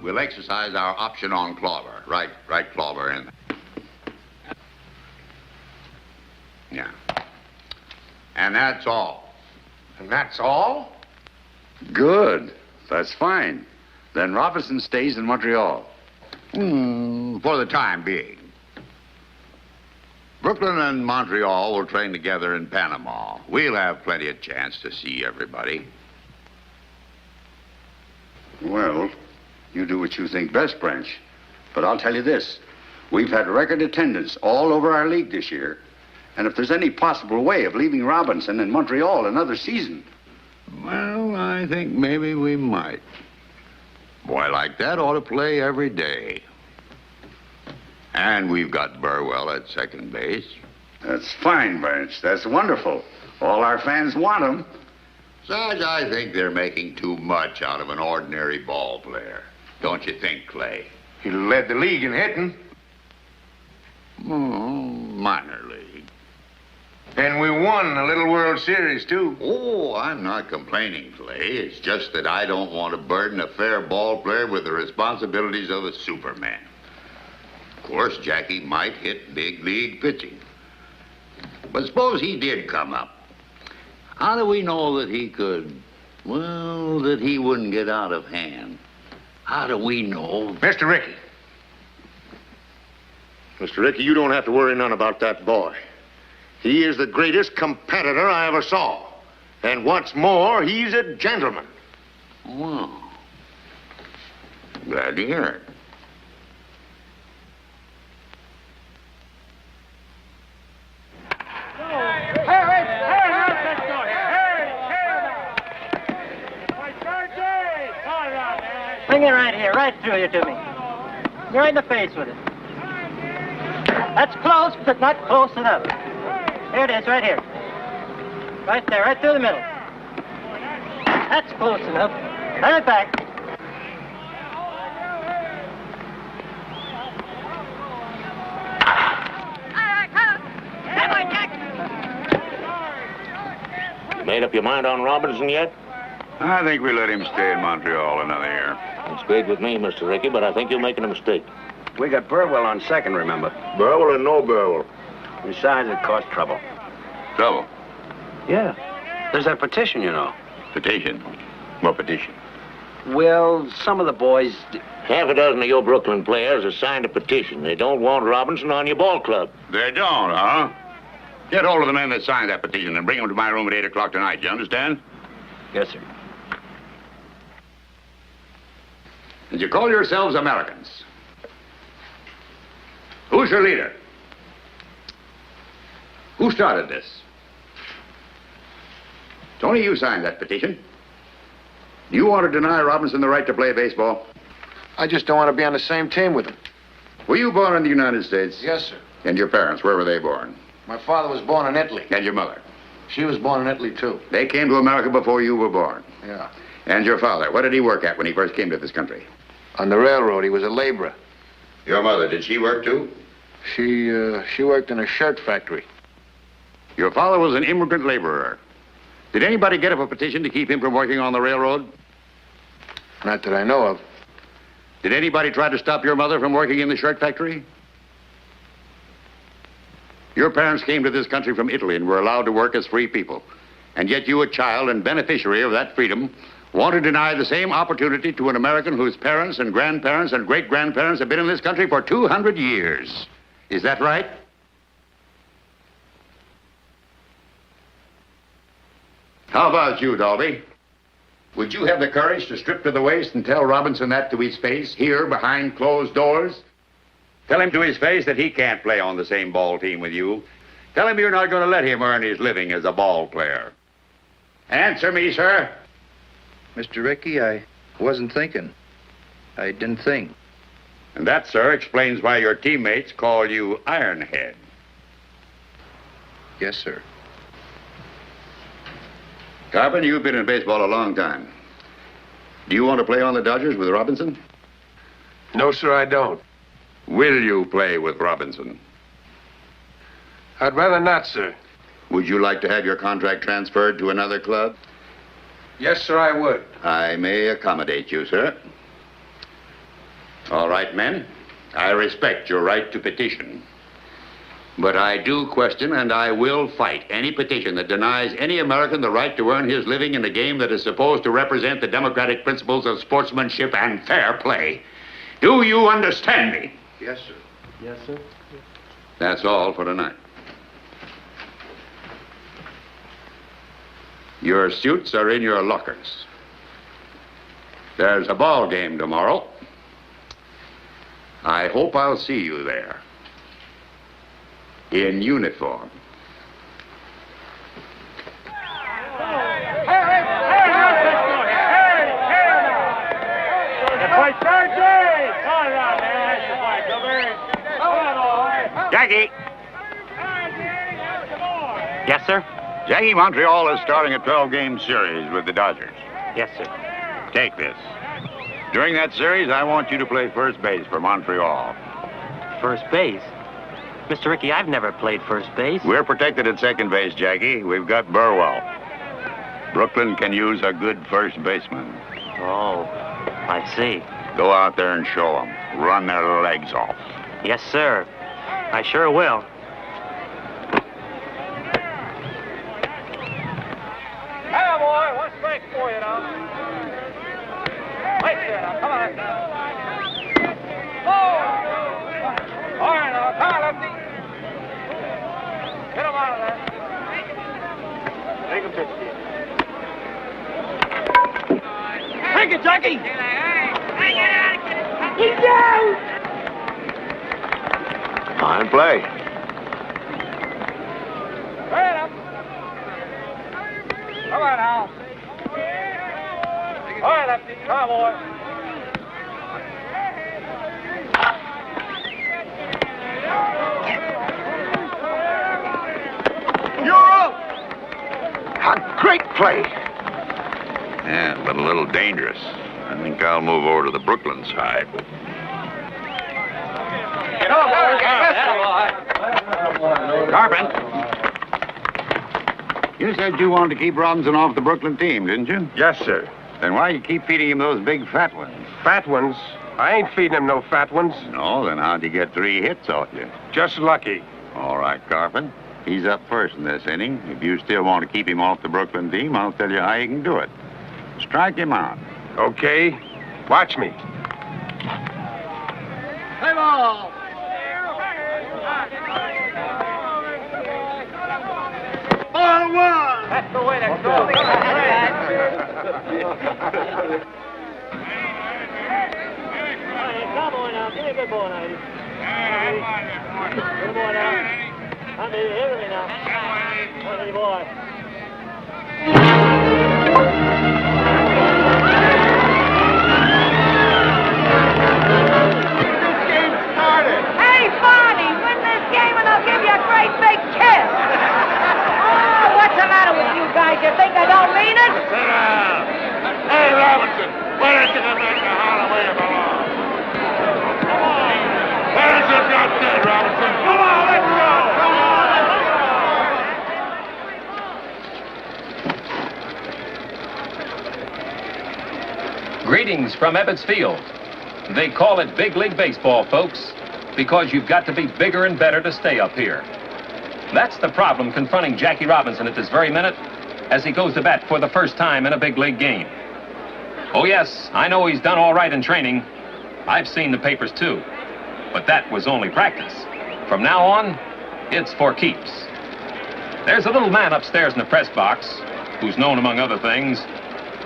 We'll exercise our option on Clover. Right, Clover, and... Yeah. And that's all. And that's all? Good. That's fine. Then Robinson stays in Montreal. For the time being. Brooklyn and Montreal will train together in Panama. We'll have plenty of chance to see everybody. Well, you do what you think best, Branch. But I'll tell you this. We've had record attendance all over our league this year. And if there's any possible way of leaving Robinson in Montreal another season... Well, I think maybe we might. Boy like that ought to play every day. And we've got Burwell at second base. That's fine, Branch. That's wonderful. All our fans want him. Sarge, I think they're making too much out of an ordinary ball player. Don't you think, Clay? He led the league in hitting. Minor league. And we won a little World Series, too. Oh, I'm not complaining, Clay. It's just that I don't want to burden a fair ball player with the responsibilities of a Superman. Of course, Jackie might hit big league pitching. But suppose he did come up. How do we know that he could, well, that he wouldn't get out of hand? How do we know? Mr. Rickey. Mr. Rickey, you don't have to worry none about that boy. He is the greatest competitor I ever saw. And what's more, he's a gentleman. Well, glad to hear it. Bring it right here, right through here to me. You're right in the face with it. That's close, but not close enough. Here it is, right here. Right there, right through the middle. That's close enough. Turn it back. You made up your mind on Robinson yet? I think we let him stay in Montreal another year. It's great with me, Mr. Rickey, but I think you're making a mistake. We got Burwell on second, remember? Burwell or no Burwell? Besides, it caused trouble. Trouble? Yeah. There's that petition, you know. Petition? What petition? Well, some of the boys... Half a dozen of your Brooklyn players have signed a petition. They don't want Robinson on your ball club. They don't, huh? Get hold of the men that signed that petition and bring them to my room at 8 o'clock tonight. You understand? Yes, sir. And you call yourselves Americans. Who's your leader? Who started this? Tony, you signed that petition. Do you want to deny Robinson the right to play baseball? I just don't want to be on the same team with him. Were you born in the United States? Yes, sir. And your parents, where were they born? My father was born in Italy. And your mother? She was born in Italy, too. They came to America before you were born? Yeah. And your father, what did he work at when he first came to this country? On the railroad, he was a laborer. Your mother, did she work too? She worked in a shirt factory. Your father was an immigrant laborer. Did anybody get up a petition to keep him from working on the railroad? Not that I know of. Did anybody try to stop your mother from working in the shirt factory? Your parents came to this country from Italy and were allowed to work as free people. And yet you, a child and beneficiary of that freedom, want to deny the same opportunity to an American whose parents and grandparents and great-grandparents have been in this country for 200 years. Is that right? How about you, Dalby? Would you have the courage to strip to the waist and tell Robinson that to his face, here behind closed doors? Tell him to his face that he can't play on the same ball team with you. Tell him you're not going to let him earn his living as a ball player. Answer me, sir. Mr. Rickey, I wasn't thinking. I didn't think. And that, sir, explains why your teammates call you Ironhead. Yes, sir. Carpenter, you've been in baseball a long time. Do you want to play on the Dodgers with Robinson? No, sir, I don't. Will you play with Robinson? I'd rather not, sir. Would you like to have your contract transferred to another club? Yes, sir, I would. I may accommodate you, sir. All right, men. I respect your right to petition. But I do question and I will fight any petition that denies any American the right to earn his living in a game that is supposed to represent the democratic principles of sportsmanship and fair play. Do you understand me? Yes, sir. Yes, sir. That's all for tonight. Your suits are in your lockers. There's a ball game tomorrow. I hope I'll see you there. In uniform. Jackie! Yes, sir? Jackie, Montreal is starting a 12-game series with the Dodgers. Yes, sir. Take this. During that series, I want you to play first base for Montreal. First base? Mr. Rickey, I've never played first base. We're protected at second base, Jackie. We've got Burwell. Brooklyn can use a good first baseman. Oh, I see. Go out there and show them. Run their legs off. Yes, sir. I sure will. Hey, boy, one strike for you now. Right there now, come on. Oh! All right now, come on, lefty. Get him out of there. Take him pitch. Take it, Jackie! He's down! Fine play. Hurry up. Come on now. All right, lefty. Come on, boy. You're up. A great play. Yeah, but a little dangerous. I think I'll move over to the Brooklyn side. Carpenter. You said you wanted to keep Robinson off the Brooklyn team, didn't you? Yes, sir. Then why you keep feeding him those big fat ones? Fat ones? I ain't feeding him no fat ones. No, then how'd you get 3 hits off you? Just lucky. All right, Carpet. He's up first in this inning. If you still want to keep him off the Brooklyn team, I'll tell you how you can do it. Strike him out. Okay. Watch me. Play ball. Ball 1. That's the way to go. Come on now. Give me a good ball now. Good boy now. I'm here me now. Good boy. Hey, Barney, win this game and I'll give you a great big kiss. Oh, what's the matter with you guys? You think I don't mean it? Sit down. Hey, Robinson, why don't you come back to Harlem where you belong? Come on. There's your gun dead, Robinson. Come on, let's go. Come on. Greetings from Ebbets Field. They call it Big League Baseball, folks, because you've got to be bigger and better to stay up here. That's the problem confronting Jackie Robinson at this very minute as he goes to bat for the first time in a big league game. Oh, yes, I know he's done all right in training. I've seen the papers, too. But that was only practice. From now on, it's for keeps. There's a little man upstairs in the press box who's known, among other things,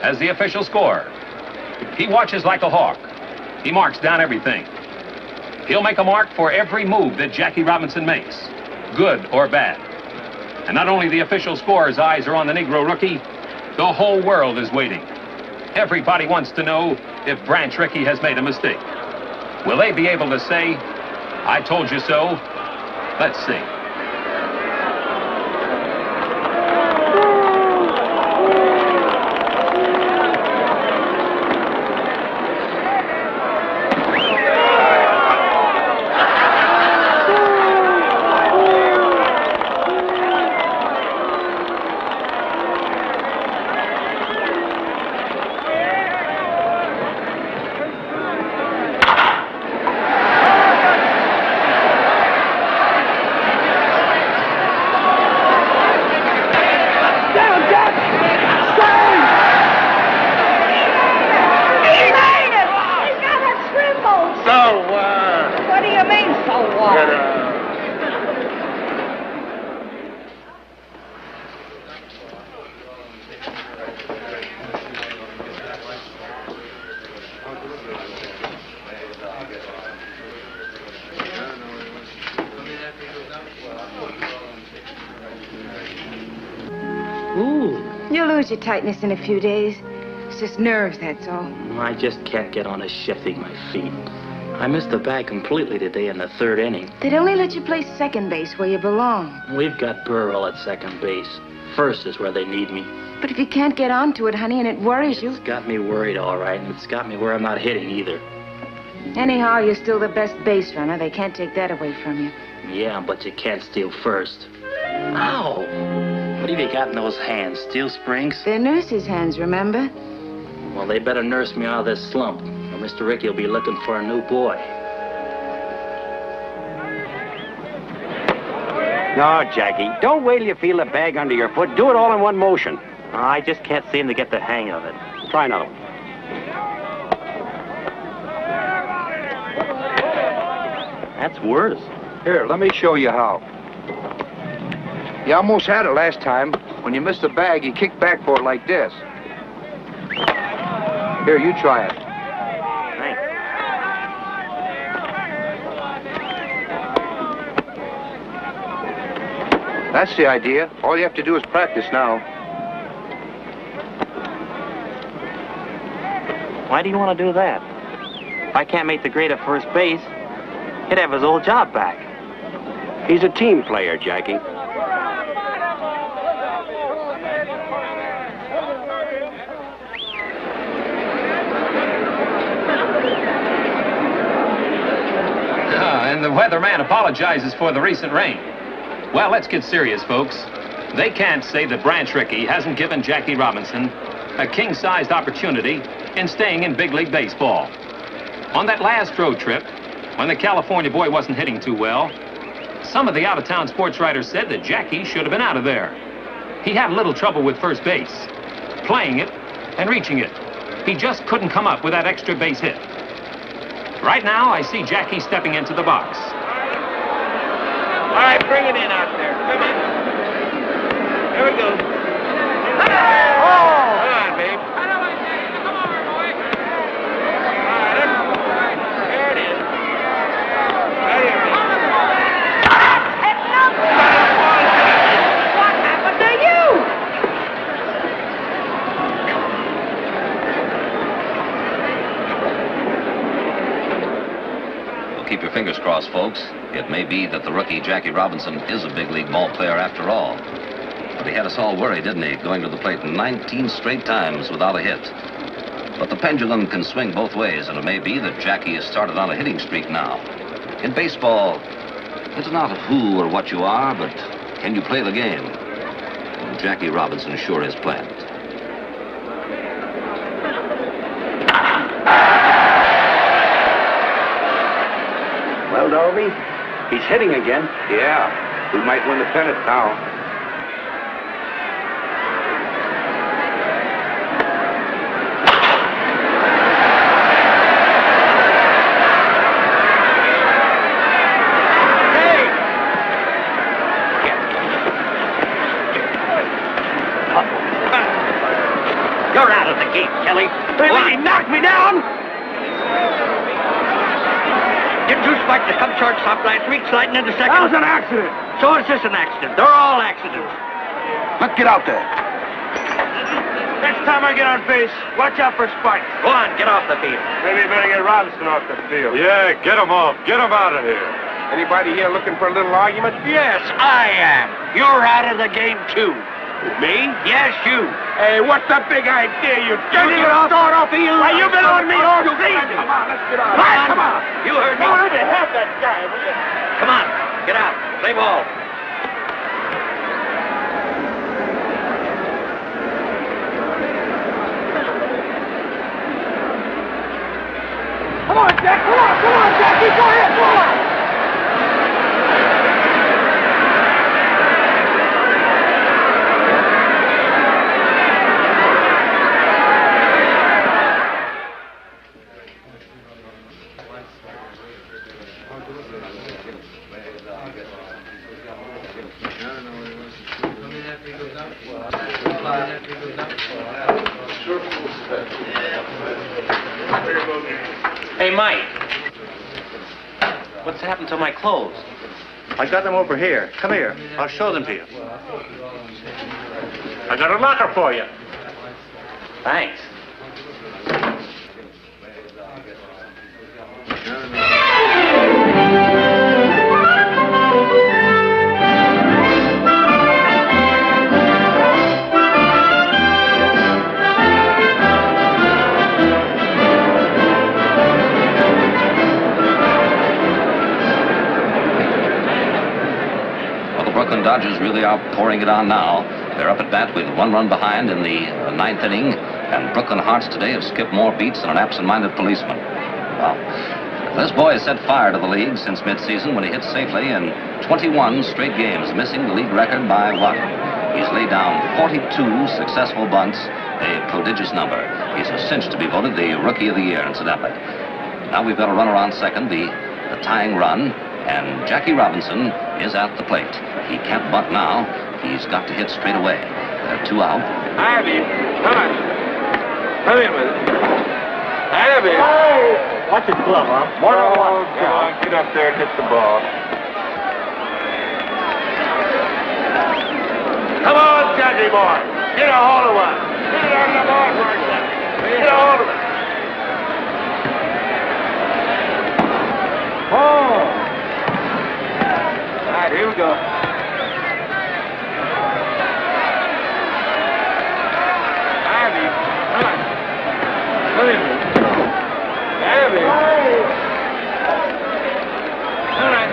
as the official scorer. He watches like a hawk. He marks down everything. He'll make a mark for every move that Jackie Robinson makes, good or bad. And not only the official scorer's eyes are on the Negro rookie, the whole world is waiting. Everybody wants to know if Branch Rickey has made a mistake. Will they be able to say, I told you so? Let's see. You'll lose your tightness in a few days. It's just nerves, that's all. I just can't get on to shifting my feet. I missed the bag completely today in the 3rd inning. They'd only let you play second base where you belong. We've got Burrell at second base. First is where they need me. But if you can't get onto it, honey, and it worries you... It's got me worried, all right, and it's got me where I'm not hitting either. Anyhow, you're still the best base runner. They can't take that away from you. Yeah, but you can't steal first. Ow! What have you got in those hands? Steel springs? They're nurse's hands, remember? Well, they better nurse me out of this slump, or Mr. Rickey will be looking for a new boy. No, Jackie, don't wait till you feel the bag under your foot. Do it all in one motion. I just can't seem to get the hang of it. Try another one. That's worse. Here, let me show you how. You almost had it last time. When you missed the bag, you kicked back for it like this. Here, you try it. Thanks. That's the idea. All you have to do is practice now. Why do you want to do that? If I can't make the grade at first base, he'd have his old job back. He's a team player, Jackie. And the weatherman apologizes for the recent rain. Well, let's get serious, folks. They can't say that Branch Rickey hasn't given Jackie Robinson a king-sized opportunity in staying in big league baseball. On that last road trip, when the California boy wasn't hitting too well, some of the out-of-town sports writers said that Jackie should have been out of there. He had a little trouble with first base, playing it and reaching it. He just couldn't come up with that extra base hit. Right now, I see Jackie stepping into the box. All right, bring it in out there. Come on. Here we go. Oh! Come on, babe. There it is. There you go. What happened to you? Well, keep your fingers crossed, folks. It may be that the rookie Jackie Robinson is a big league ball player after all. But he had us all worried, didn't he, going to the plate 19 straight times without a hit. But the pendulum can swing both ways, and it may be that Jackie has started on a hitting streak now. In baseball, it's not who or what you are, but can you play the game? And Jackie Robinson sure is playing it. Well, Dolby, he's hitting again. Yeah, we might win the pennant now. You're out of the game, Kelly. He knocked me down! Didn't you expect to come shortstop last week, sliding into second? That was an accident. So is this an accident? They're all accidents. Let's get out there. Next time I get on base, watch out for spikes. Go on, get off the field. Maybe you better get Robinson off the field. Yeah, get him off. Get him out of here. Anybody here looking for a little argument? Yes, I am. You're out of the game, too. Me? Yes, you. Hey, what's the big idea, you Get off the field. Why, you've been on me all season. Come on, let's get out. Come on. You heard me. Let me have that guy, will you? Come on, get out. Play ball. Come on, Jack. Come on, Jackie. Go ahead, go on. Hey, Mike. What's happened to my clothes? I got them over here. Come here. I'll show them to you. I got a locker for you. Thanks. Brooklyn Dodgers really are pouring it on now. They're up at bat with 1 run behind in the 9th inning, and Brooklyn Hearts today have skipped more beats than an absent-minded policeman. Well, this boy has set fire to the league since midseason when he hit safely in 21 straight games, missing the league record by 1. He's laid down 42 successful bunts, a prodigious number. He's a cinch to be voted the Rookie of the Year, incidentally. Now we've got a runner on second, the tying run, and Jackie Robinson is at the plate. He can't bunt now. He's got to hit straight away. There are 2 out. I have you. Come on. Come in with it. I have you. Hey! Watch his glove, huh? More than one. Come on, get up there and hit the ball. Come on, Jackie boy. Get a hold of one. Get it on the board for a second. Get a hold of it. Oh! All right, here we go. Abby, come on. Come in. Abby. All right.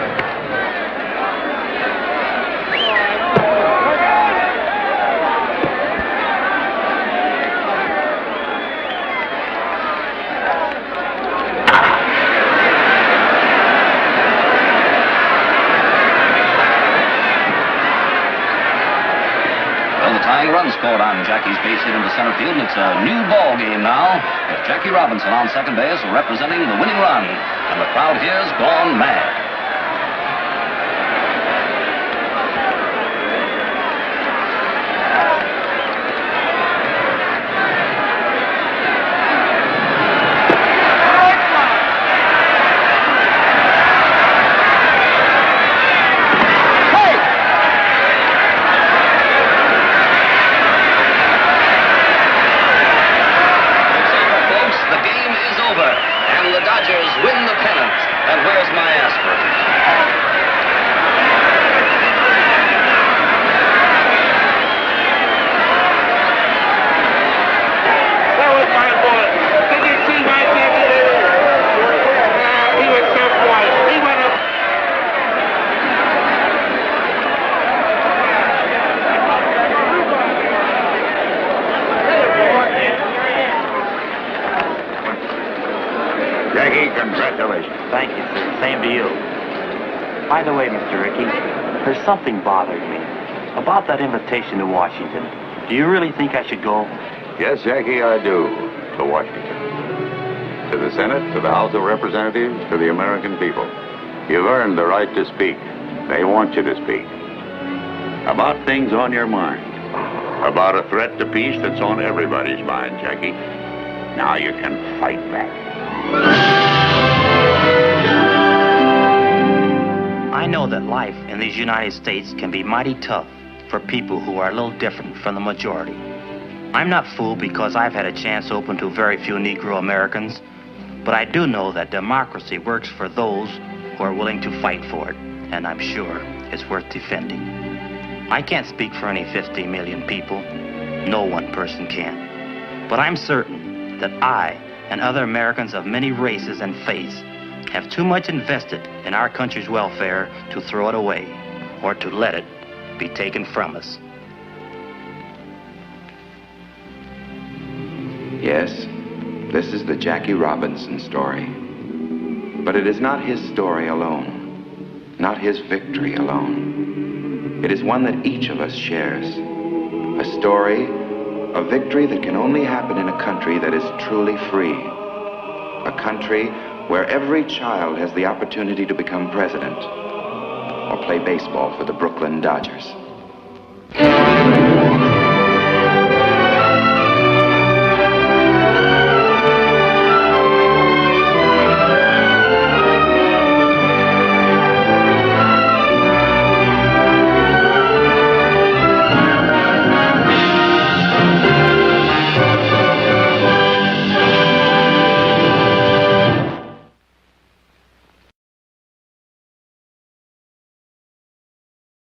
tying run scored on Jackie's base hit into center field, and it's a new ball game now, with Jackie Robinson on second base representing the winning run, and the crowd here's gone mad. Thank you, sir. Same to you. By the way, Mr. Rickey, there's something bothering me about that invitation to Washington. Do you really think I should go? Yes, Jackie, I do. To Washington. To the Senate, to the House of Representatives, to the American people. You've earned the right to speak. They want you to speak. About things on your mind. About a threat to peace that's on everybody's mind, Jackie. Now you can fight back. I know that life in these United States can be mighty tough for people who are a little different from the majority. I'm not fooled because I've had a chance open to very few Negro Americans, but I do know that democracy works for those who are willing to fight for it, and I'm sure it's worth defending. I can't speak for any 50 million people. No one person can. But I'm certain that I and other Americans of many races and faiths have too much invested in our country's welfare to throw it away or to let it be taken from us. Yes, this is the Jackie Robinson story. But it is not his story alone, not his victory alone. It is one that each of us shares. A story, a victory that can only happen in a country that is truly free. A country where every child has the opportunity to become president or play baseball for the Brooklyn Dodgers.